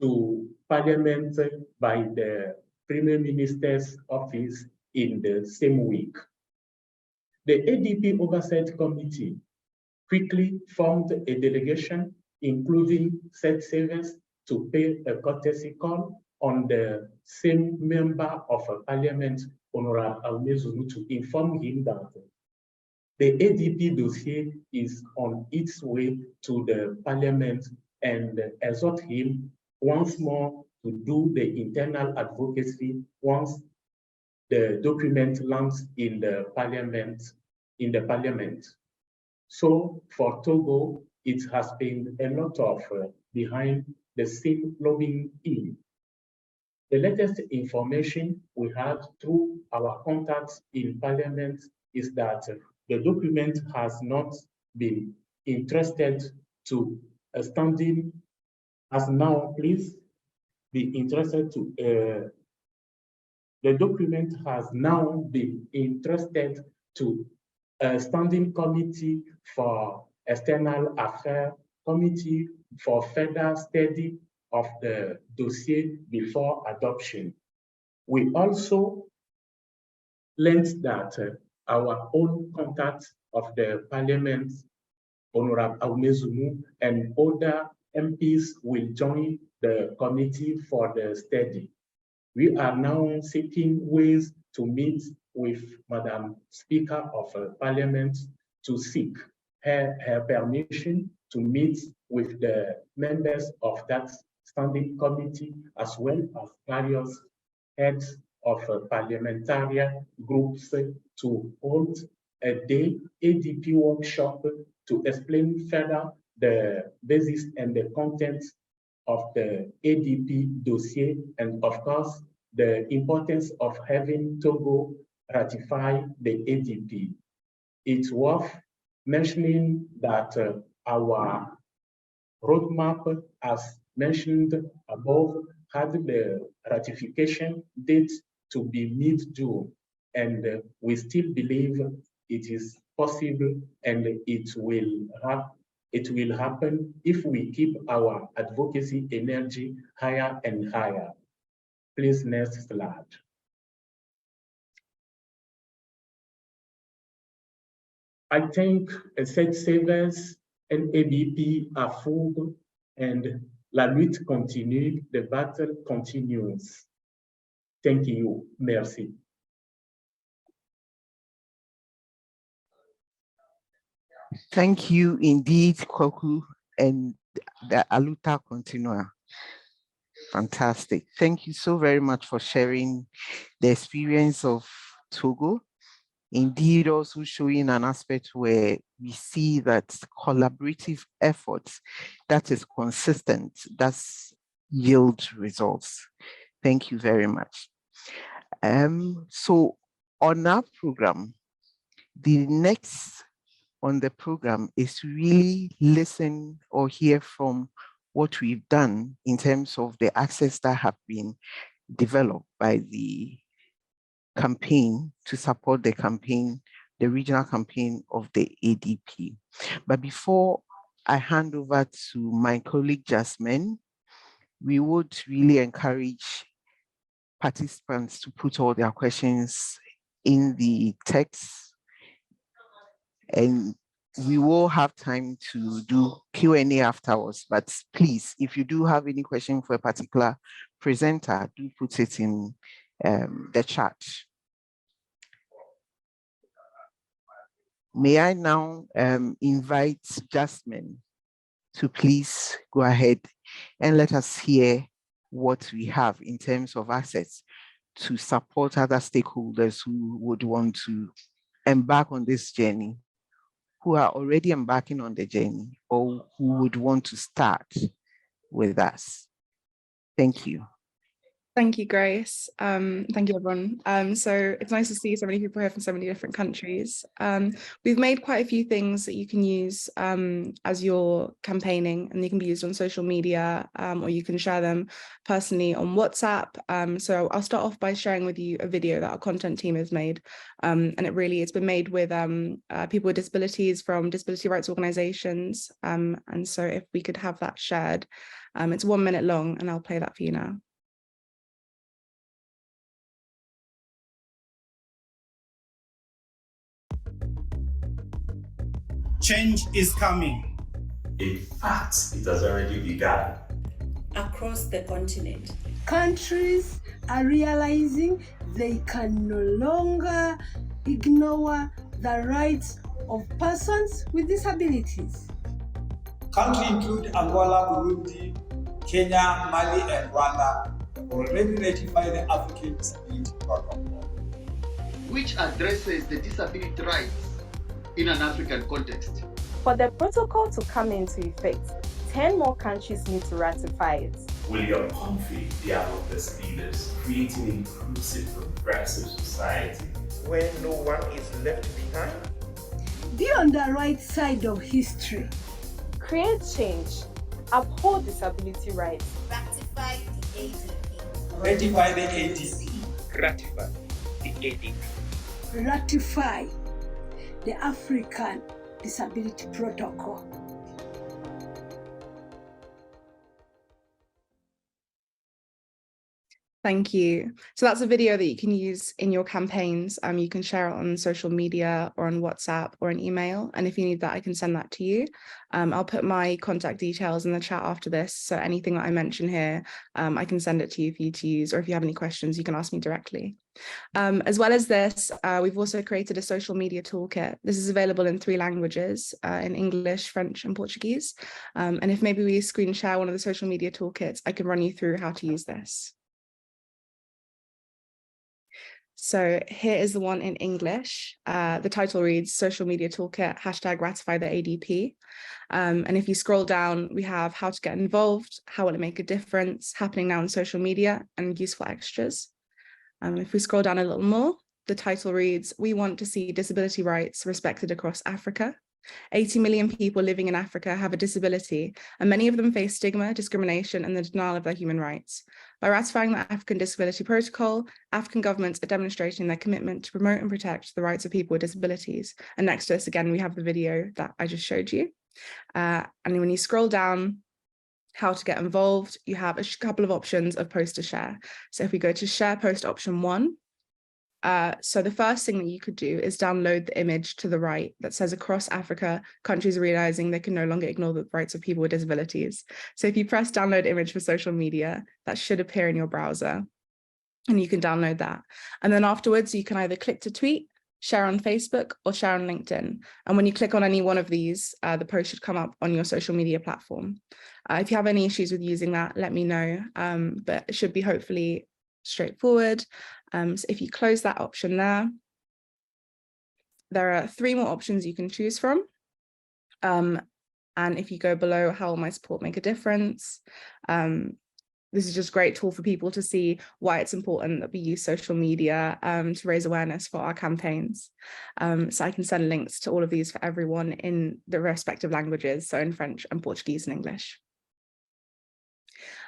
to Parliament by the Premier Minister's office in the same week. The ADP Oversight Committee quickly formed a delegation, including Sightsavers, to pay a courtesy call on the same member of Parliament, Honorable Almezunu, to inform him that the ADP dossier is on its way to the Parliament and exhort him once more to do the internal advocacy once the document lands in the Parliament. So for Togo, it has been a lot of behind the scene lobbying in. The latest information we had through our contacts in Parliament is that the document has not been interested to a standing, has now please be interested to, the document has now been interested to a standing committee for external affairs, committee for further study of the dossier before adoption. We also learned that our own contacts of the Parliament, Honorable Almezunu, and other MPs will join the committee for the study. We are now seeking ways to meet with Madam Speaker of Parliament to seek her permission to meet with the members of that standing committee, as well as various heads of parliamentary groups, to hold a day ADP workshop to explain further the basis and the contents of the ADP dossier, and of course, the importance of having Togo ratify the ADP. It's worth mentioning that our roadmap, as mentioned above, had the ratification date to be mid-June, and we still believe it is possible and it will happen if we keep our advocacy energy higher and higher. Please, next slide. I think Sightsavers and ABP are full and la lutte continue, the battle continues. Thank you. Merci. Thank you indeed, Koku, and the Aluta Continua. Fantastic. Thank you so very much for sharing the experience of Togo. Indeed, also showing an aspect where we see that collaborative efforts that is consistent, does yield results. Thank you very much. So on our program, the next on the program is to really listen or hear from what we've done in terms of the access that have been developed by the campaign to support the campaign, the regional campaign of the ADP. But before I hand over to my colleague Jasmine, we would really encourage participants to put all their questions in the text, and we will have time to do Q&A afterwards. But please, if you do have any question for a particular presenter, do put it in the chat. May I now invite Jasmine to please go ahead and let us hear what we have in terms of assets to support other stakeholders who would want to embark on this journey who are already embarking on the journey or who would want to start with us? Thank you. Thank you, Grace. Thank you, everyone. So it's nice to see so many people here from so many different countries. We've made quite a few things that you can use as you're campaigning, and they can be used on social media, or you can share them personally on WhatsApp. So I'll start off by sharing with you a video that our content team has made. And it's been made with people with disabilities from disability rights organizations. And so if we could have that shared, it's 1 minute long, and I'll play that for you now. Change is coming. In fact, it has already begun. Across the continent, countries are realizing they can no longer ignore the rights of persons with disabilities. Countries include Angola, Burundi, Kenya, Mali, and Rwanda already ratified the African Disability Protocol, which addresses the disability rights in an African context. For the protocol to come into effect, 10 more countries need to ratify it. Will your country be among the leaders, creating an inclusive, progressive society where no one is left behind? Be on the right side of history. Create change. Uphold disability rights. ratify the ADP. Ratify the ADP. Ratify the ADP. Ratify the African Disability Protocol. Thank you. So that's a video that you can use in your campaigns. You can share it on social media or on WhatsApp or an email. And if you need that, I can send that to you. I'll put my contact details in the chat after this. So anything that I mention here, I can send it to you for you to use. Or if you have any questions, you can ask me directly. As well as this, we've also created a social media toolkit. This is available in 3 languages, in English, French, and Portuguese. And if maybe we screen share one of the social media toolkits, I can run you through how to use this. So here is the one in English. The title reads Social Media Toolkit, #ratify the ADP. And if you scroll down, we have how to get involved, how will it make a difference, happening now on social media, and useful extras. If we scroll down a little more, the title reads, we want to see disability rights respected across Africa. 80 million people living in Africa have a disability, and many of them face stigma, discrimination, and the denial of their human rights. By ratifying the African Disability Protocol, African governments are demonstrating their commitment to promote and protect the rights of people with disabilities. And next to us, again, we have the video that I just showed you. And when you scroll down, how to get involved, you have a couple of options of post to share. So if we go to share post option 1, so the first thing that you could do is download the image to the right that says across Africa, countries are realizing they can no longer ignore the rights of people with disabilities. So if you press download image for social media, that should appear in your browser and you can download that. And then afterwards, you can either click to tweet, share on Facebook, or share on LinkedIn. And when you click on any one of these, the post should come up on your social media platform. If you have any issues with using that, let me know, but it should be hopefully straightforward. So if you close that option there are 3 more options you can choose from. And if you go below, how will my support make a difference? This is just a great tool for people to see why it's important that we use social media to raise awareness for our campaigns. So I can send links to all of these for everyone in the respective languages, so in French and Portuguese and English.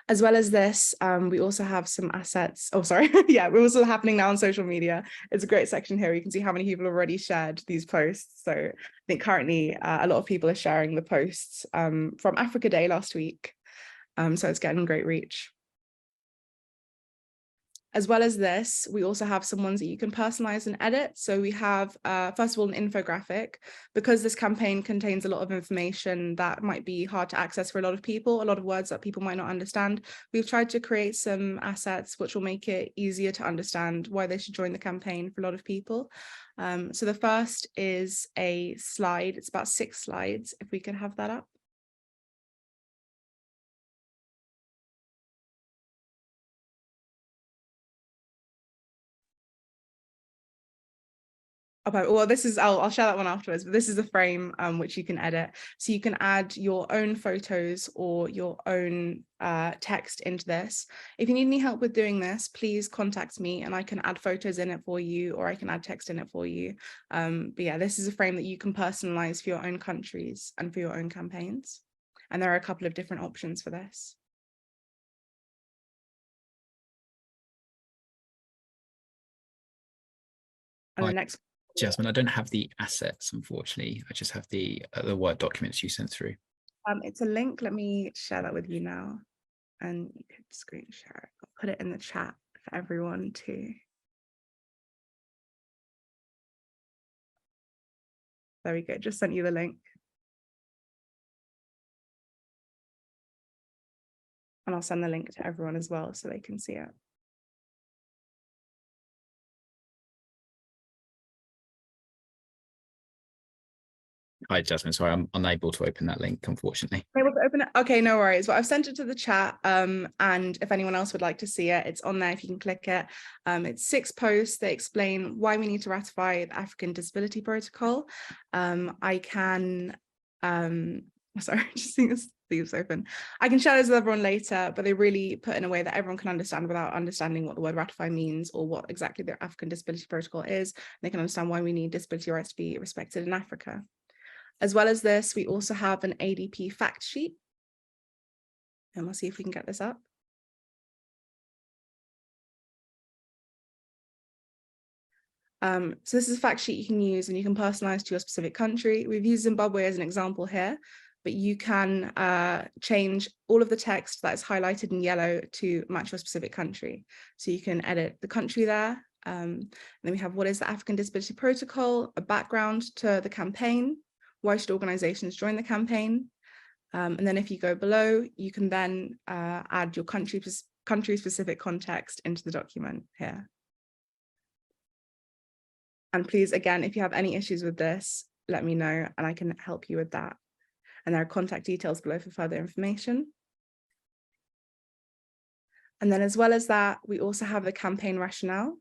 As well as this, we also have some assets. Oh, sorry. Yeah, we're also happening now on social media. It's a great section here. You can see how many people have already shared these posts. So I think currently a lot of people are sharing the posts from Africa Day last week. So it's getting great reach. As well as this, we also have some ones that you can personalize and edit. So we have, first of all, an infographic. Because this campaign contains a lot of information that might be hard to access for a lot of people, a lot of words that people might not understand. We've tried to create some assets which will make it easier to understand why they should join the campaign for a lot of people. So the first is a slide. It's about 6 slides, if we can have that up. Okay, well, this is, I'll share that one afterwards, but this is a frame which you can edit. So you can add your own photos or your own text into this. If you need any help with doing this, please contact me and I can add photos in it for you, or I can add text in it for you. But yeah, this is a frame that you can personalize for your own countries and for your own campaigns. And there are a couple of different options for this. And the next, Jasmine, I don't have the assets, unfortunately. I just have the Word documents you sent through. it's a link. Let me share that with you now, and you can screen share it. I'll put it in the chat for everyone too. There we go. Just sent you the link. And I'll send the link to everyone as well so they can see it. Hi, Jasmine. Sorry, I'm unable to open that link, unfortunately. Able to open it? Okay, no worries. Well, I've sent it to the chat. And if anyone else would like to see it, it's on there if you can click it. It's 6 posts that explain why we need to ratify the African Disability Protocol. I can, sorry, just seeing this leaves open. I can share those with everyone later, but they really put in a way that everyone can understand without understanding what the word ratify means or what exactly the African Disability Protocol is. They can understand why we need disability rights to be respected in Africa. As well as this, we also have an ADP fact sheet. And we'll see if we can get this up. So this is a fact sheet you can use and you can personalize to your specific country. We've used Zimbabwe as an example here, but you can change all of the text that is highlighted in yellow to match your specific country. So you can edit the country there. And then we have what is the African Disability Protocol, a background to the campaign. Why should organizations join the campaign? And then if you go below, you can then add your country-specific context into the document here. And please, again, if you have any issues with this, let me know and I can help you with that. And there are contact details below for further information. And then as well as that, we also have the campaign rationale.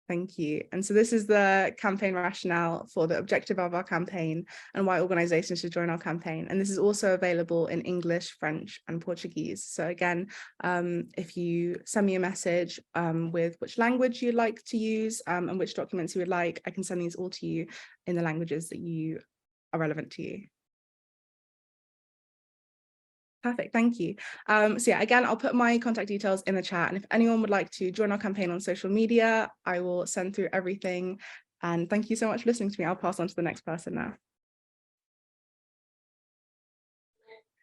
Thank you. And so this is the campaign rationale for the objective of our campaign and why organizations should join our campaign. And this is also available in English, French, and Portuguese. So again, if you send me a message with which language you'd like to use and which documents you would like, I can send these all to you in the languages that you are relevant to you. Perfect, thank you. So yeah, again, I'll put my contact details in the chat. And if anyone would like to join our campaign on social media, I will send through everything. And thank you so much for listening to me. I'll pass on to the next person now.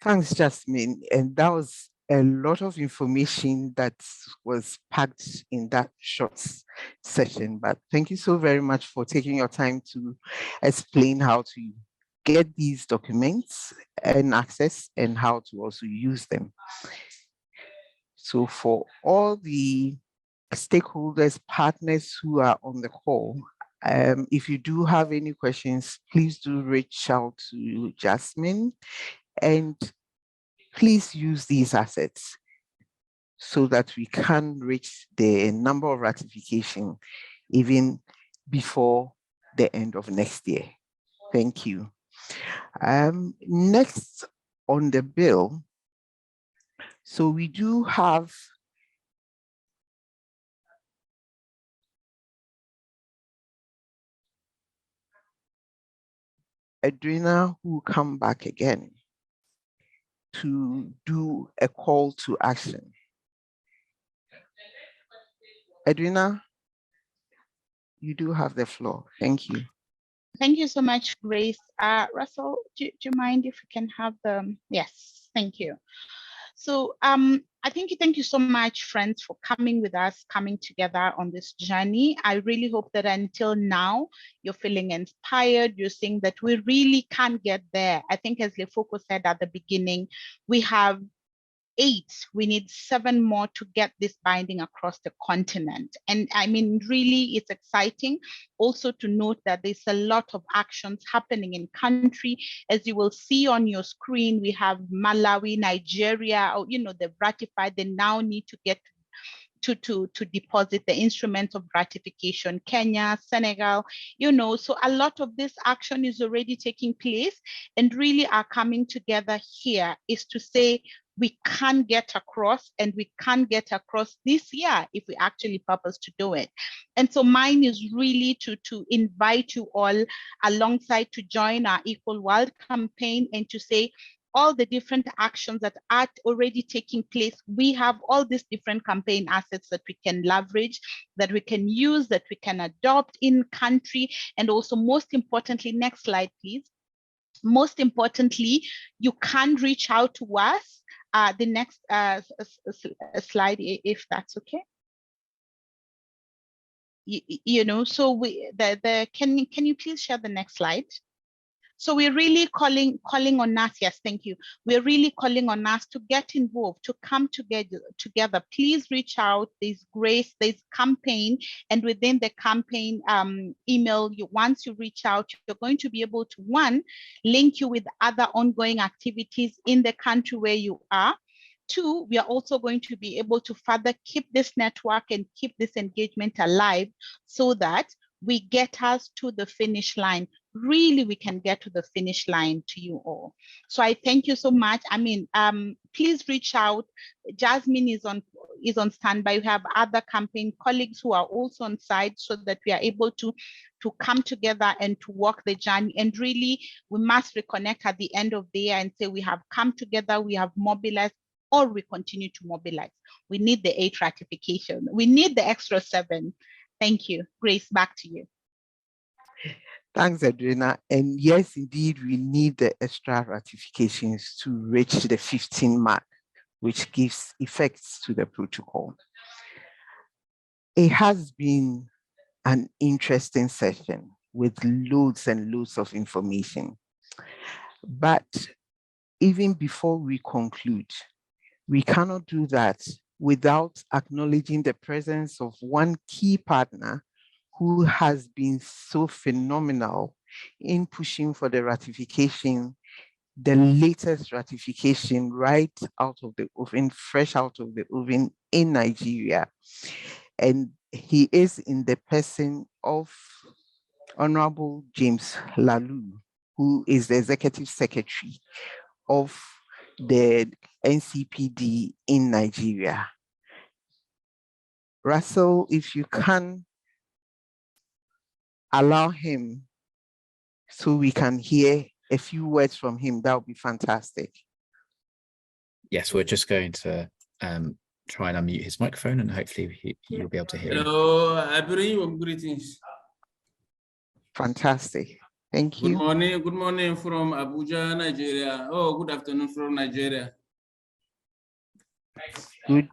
Thanks, Jasmine. And that was a lot of information that was packed in that short session. But thank you so very much for taking your time to explain how to get these documents and access and how to also use them. So for all the stakeholders, partners who are on the call, if you do have any questions, please do reach out to Jasmine and please use these assets so that we can reach the number of ratification even before the end of next year. Thank you. Next on the bill, so we do have Edwina who will come back again to do a call to action. Edwina, you do have the floor. Thank you. Thank you so much, Grace. Russell, do you mind if we can have the, yes, thank you. So thank you so much, friends, for coming with us, coming together on this journey. I really hope that until now, you're feeling inspired. You're seeing that we really can get there. I think as Lefoko said at the beginning, we have 8, we need 7 more to get this binding across the continent. And I mean, really, it's exciting also to note that there's a lot of actions happening in country. As you will see on your screen, we have Malawi, Nigeria, they've ratified, they now need to get to deposit the instruments of ratification, Kenya, Senegal, so a lot of this action is already taking place, and really are coming together here is to say we can get across, and we can get across this year if we actually purpose to do it. And so mine is really to invite you all alongside to join our Equal World campaign and to say all the different actions that are already taking place. We have all these different campaign assets that we can leverage, that we can use, that we can adopt in country. And also, most importantly, next slide, please. Most importantly, you can reach out to us. The next slide, if that's okay. So can you please share the next slide? So we're really calling on us. Yes, thank you. We're really calling on us to get involved, to come together. Please reach out. There's Grace, there's campaign, and within the campaign email, once you reach out, you're going to be able to, one, link you with other ongoing activities in the country where you are. Two, we are also going to be able to further keep this network and keep this engagement alive so that we get us to the finish line. Really, we can get to the finish line to you all. So I thank you so much. I mean, please reach out. Jasmine is on standby. We have other campaign colleagues who are also on site so that we are able to come together and to walk the journey. And really, we must reconnect at the end of the year and say we have come together, we have mobilized, or we continue to mobilize. We need the 8 ratification. We need the extra 7. Thank you. Grace, back to you. Thanks, Adrena. And yes, indeed, we need the extra ratifications to reach the 15 mark, which gives effects to the protocol. It has been an interesting session with loads and loads of information. But even before we conclude, we cannot do that without acknowledging the presence of one key partner who has been so phenomenal in pushing for the ratification, the latest ratification right out of the oven, fresh out of the oven in Nigeria. And he is in the person of Honorable James Lalu, who is the Executive Secretary of the NCPD in Nigeria. Russell, if you can allow him so we can hear a few words from him, that would be fantastic. Yes, we're just going to try and unmute his microphone, and hopefully you'll be able to hear him. Hello, I bring you greetings. Fantastic. Thank you. Good morning from Abuja, Nigeria. Oh, good afternoon from Nigeria. Good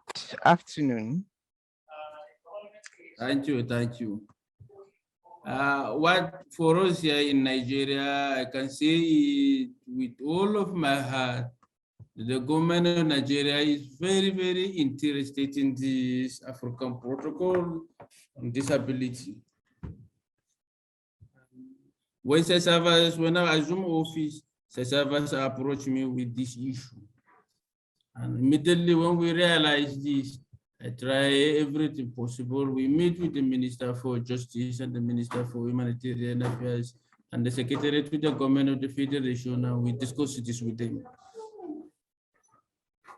afternoon. Thank you, thank you. What for us here in Nigeria, I can say it with all of my heart, the government of Nigeria is very, very interested in this African protocol on disability. When I assume office, Sightsavers approached me with this issue. And immediately when we realized this, I try everything possible. We meet with the Minister for Justice and the Minister for Humanitarian Affairs and the Secretary to the Government of the Federation, and we discuss this with them.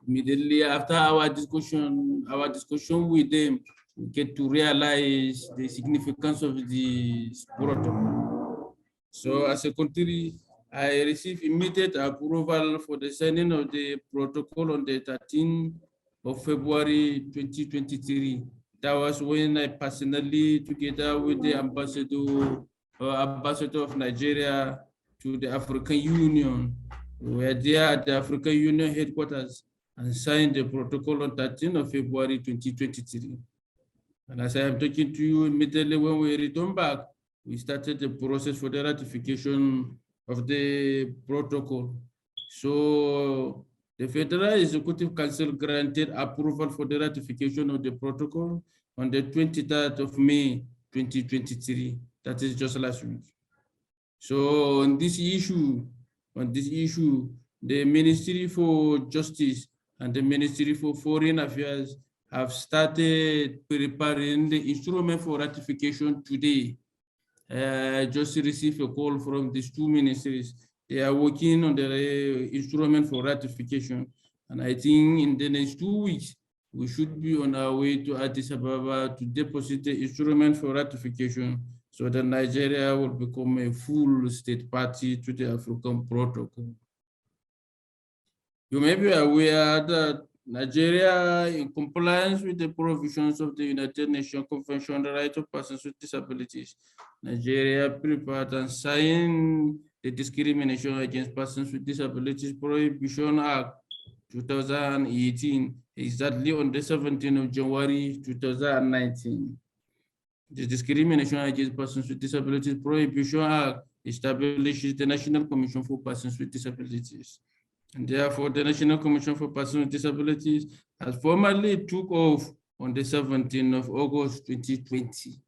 Immediately after our discussion with them, we get to realize the significance of this protocol. So as a country, I received immediate approval for the signing of the protocol on the 13th of February 2023. That was when I personally, together with the ambassador of Nigeria to the African Union, we were there at the African Union headquarters and signed the protocol on 13th of February 2023. And as I am talking to you, immediately when we return back, we started the process for the ratification of the protocol. So the Federal Executive Council granted approval for the ratification of the protocol on the 23rd of May, 2023. That is just last week. So on this issue, the Ministry for Justice and the Ministry for Foreign Affairs have started preparing the instrument for ratification today. I just received a call from these two ministries. They are working on the instrument for ratification. And I think in the next 2 weeks, we should be on our way to Addis Ababa to deposit the instrument for ratification so that Nigeria will become a full state party to the African Protocol. You may be aware that Nigeria, in compliance with the provisions of the United Nations Convention on the Rights of Persons with Disabilities, Nigeria prepared and signed the Discrimination Against Persons with Disabilities Prohibition Act 2018, exactly on the 17th of January 2019. The Discrimination Against Persons with Disabilities Prohibition Act establishes the National Commission for Persons with Disabilities. And therefore, the National Commission for Persons with Disabilities has formally took off on the 17th of August 2020.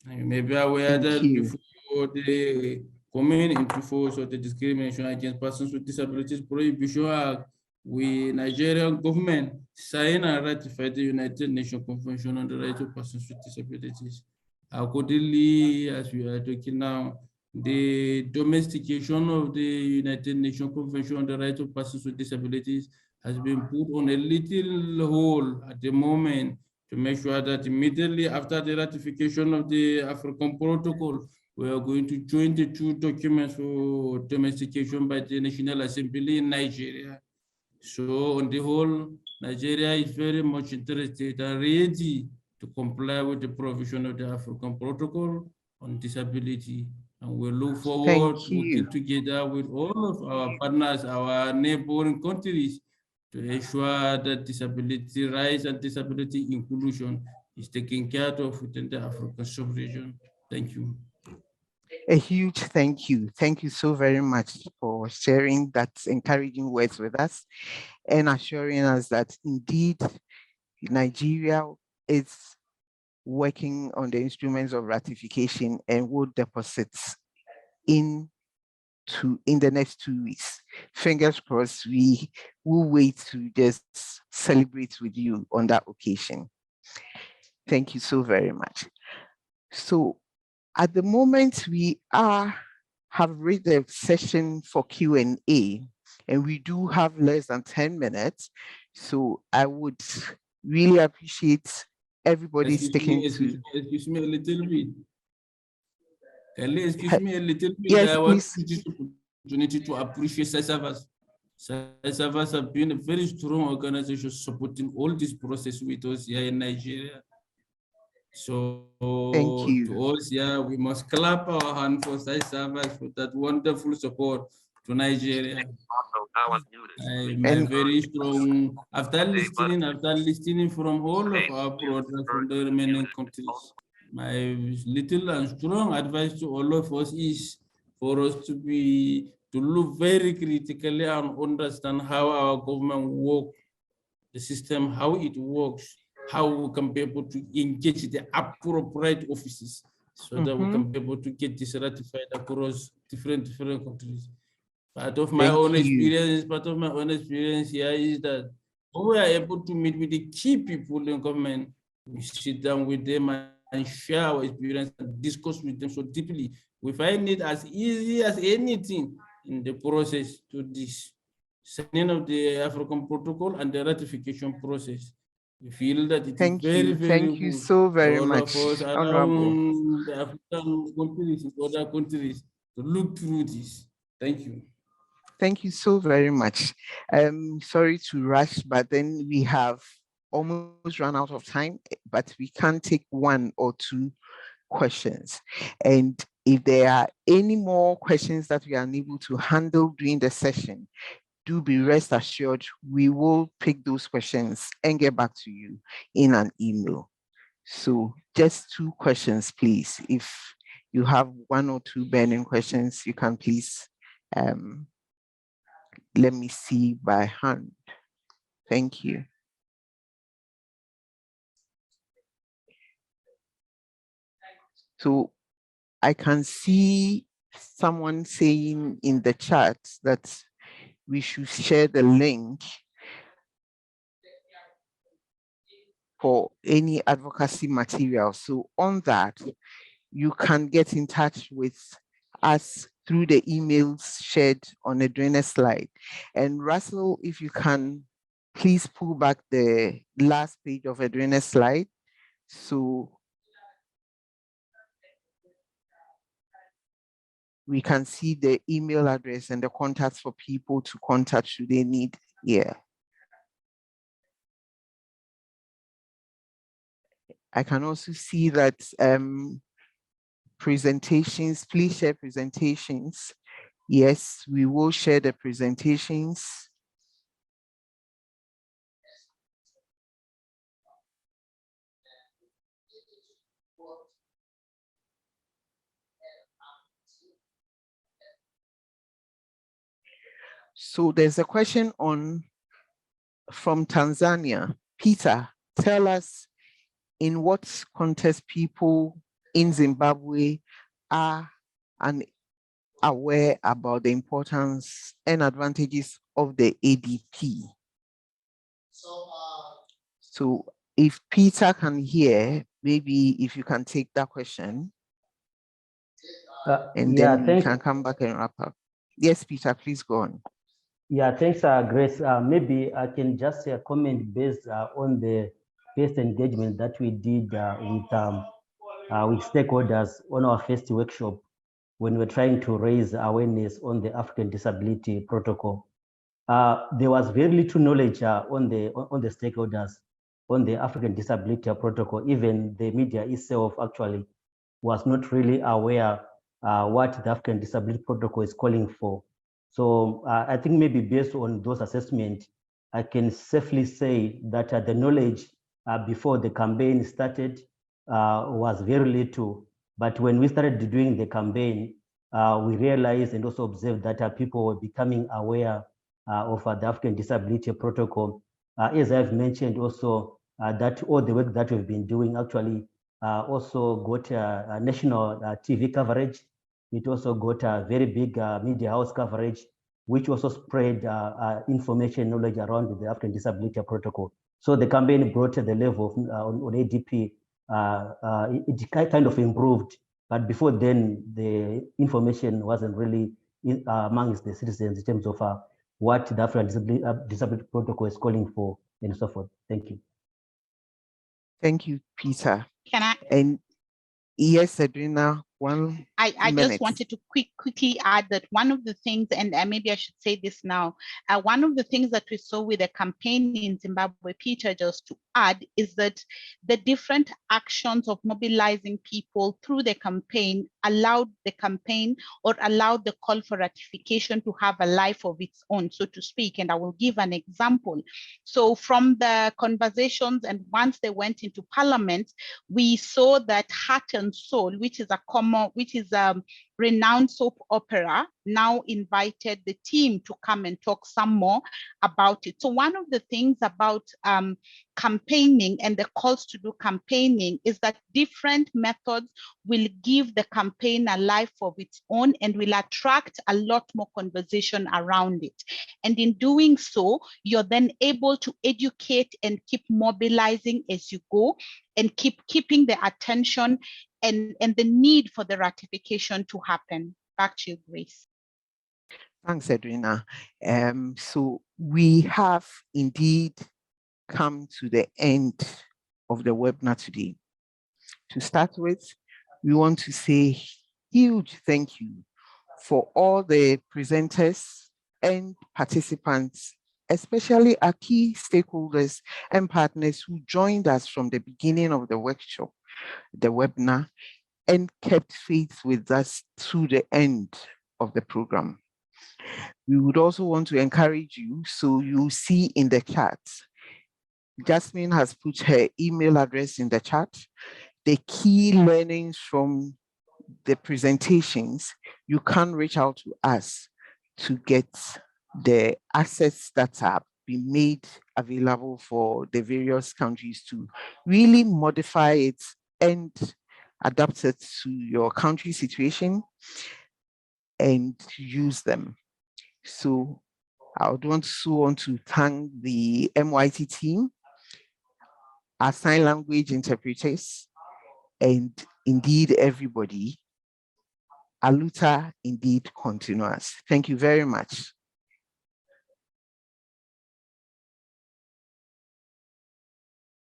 And you may be aware that before the coming into force of the Discrimination Against Persons with Disabilities Prohibition Act, we, Nigerian government, signed and ratified the United Nations Convention on the Rights of Persons with Disabilities. Accordingly, as we are talking now, the domestication of the United Nations Convention on the Rights of Persons with Disabilities has been put on a little hold at the moment to make sure that immediately after the ratification of the African Protocol, we are going to join the two documents for domestication by the National Assembly in Nigeria. So on the whole, Nigeria is very much interested and ready to comply with the provision of the African Protocol on Disability. And we look forward working together with all of our partners, our neighboring countries, to ensure that disability rights and disability inclusion is taken care of within the African sub-region. Thank you. A huge thank you. Thank you so very much for sharing that encouraging words with us and assuring us that indeed Nigeria is working on the instruments of ratification and will deposit in the next 2 weeks. Fingers crossed, we will wait to just celebrate with you on that occasion. Thank you so very much. So at the moment we have read the session for Q&A, and we do have less than 10 minutes. So I would really appreciate everybody sticking to. Excuse me a little bit. Excuse me a little bit. Yes, I want to use this opportunity to appreciate Sightsavers. Sightsavers have been a very strong organization supporting all this process with us here in Nigeria. So thank you. To us, yeah, we must clap our hand for Sightsavers for that wonderful support to Nigeria. I'm very strong after listening from all of our brothers from the remaining countries. My little and strong advice to all of us is for us to look very critically and understand how our government works, the system, how it works, how we can be able to engage the appropriate offices so that we can be able to get this ratified across different countries. Part of my own experience here is that when we are able to meet with the key people in government, we sit down with them and share our experience and discuss with them so deeply. We find it as easy as anything in the process to this signing of the African Protocol and the ratification process. We feel that it is very good. Thank you so very much, all of us around the African countries and other countries to look through this. Thank you. Thank you so very much. Sorry to rush, but then we have almost run out of time, but we can take 1 or 2 questions. And if there are any more questions that we are unable to handle during the session, do be rest assured we will pick those questions and get back to you in an email. So just 2 questions, please. If you have 1 or 2 burning questions, you can please let me see by hand. Thank you. So I can see someone saying in the chat that we should share the link. for any advocacy material. So on that, you can get in touch with us through the emails shared on the Edwina's slide. And Russell, if you can, please pull back the last page of Edwina's slide. So we can see the email address and the contacts for people to contact should they need. Yeah. I can also see that presentations, please share presentations. Yes, we will share the presentations. So there's a question from Tanzania. Peter, tell us in what context people in Zimbabwe are aware about the importance and advantages of the ADP. So if Peter can hear, maybe if you can take that question, and then we can come back and wrap up. Yes, Peter, please go on. Yeah, thanks, Grace. Maybe I can just comment based on the first engagement that we did with stakeholders on our first workshop when we're trying to raise awareness on the African Disability Protocol. There was very little knowledge on the stakeholders on the African Disability Protocol. Even the media itself actually was not really aware what the African Disability Protocol is calling for. So I think maybe based on those assessments, I can safely say that the knowledge before the campaign started was very little. But when we started doing the campaign, we realized and also observed that people were becoming aware of the African Disability Protocol. As I've mentioned also, that all the work that we've been doing actually also got national TV coverage. It also got a very big media house coverage, which also spread information knowledge around the African Disability Protocol. So the campaign brought the level of, on ADP, it kind of improved. But before then, the information wasn't really amongst the citizens in terms of what the African Disability Protocol is calling for and so forth. Thank you. Thank you, Peter. Can I? And yes, Edwina, I just wanted to quickly add that one of the things, and maybe I should say this now, one of the things that we saw with the campaign in Zimbabwe, Peter, just to add, is that the different actions of mobilizing people through the campaign allowed the campaign or allowed the call for ratification to have a life of its own, so to speak. And I will give an example. So from the conversations and once they went into Parliament, we saw that Heart and Soul, which is a renowned soap opera, now invited the team to come and talk some more about it. So one of the things about campaigning and the calls to do campaigning is that different methods will give the campaign a life of its own and will attract a lot more conversation around it. And in doing so, you're then able to educate and keep mobilizing as you go and keeping the attention and the need for the ratification to happen. Back to you, Grace. Thanks, Edwina. So we have indeed come to the end of the webinar today. To start with, we want to say huge thank you for all the presenters and participants, especially our key stakeholders and partners who joined us from the beginning of the workshop, the webinar, and kept faith with us through the end of the program. We would also want to encourage you, so you see in the chat, Jasmine has put her email address in the chat. The key learnings from the presentations, you can reach out to us to get the assets that are being made available for the various countries to really modify it and adapt it to your country situation and use them. So I would want to thank the MYT team our sign language interpreters, and indeed everybody. Aluta indeed continuous. Thank you very much.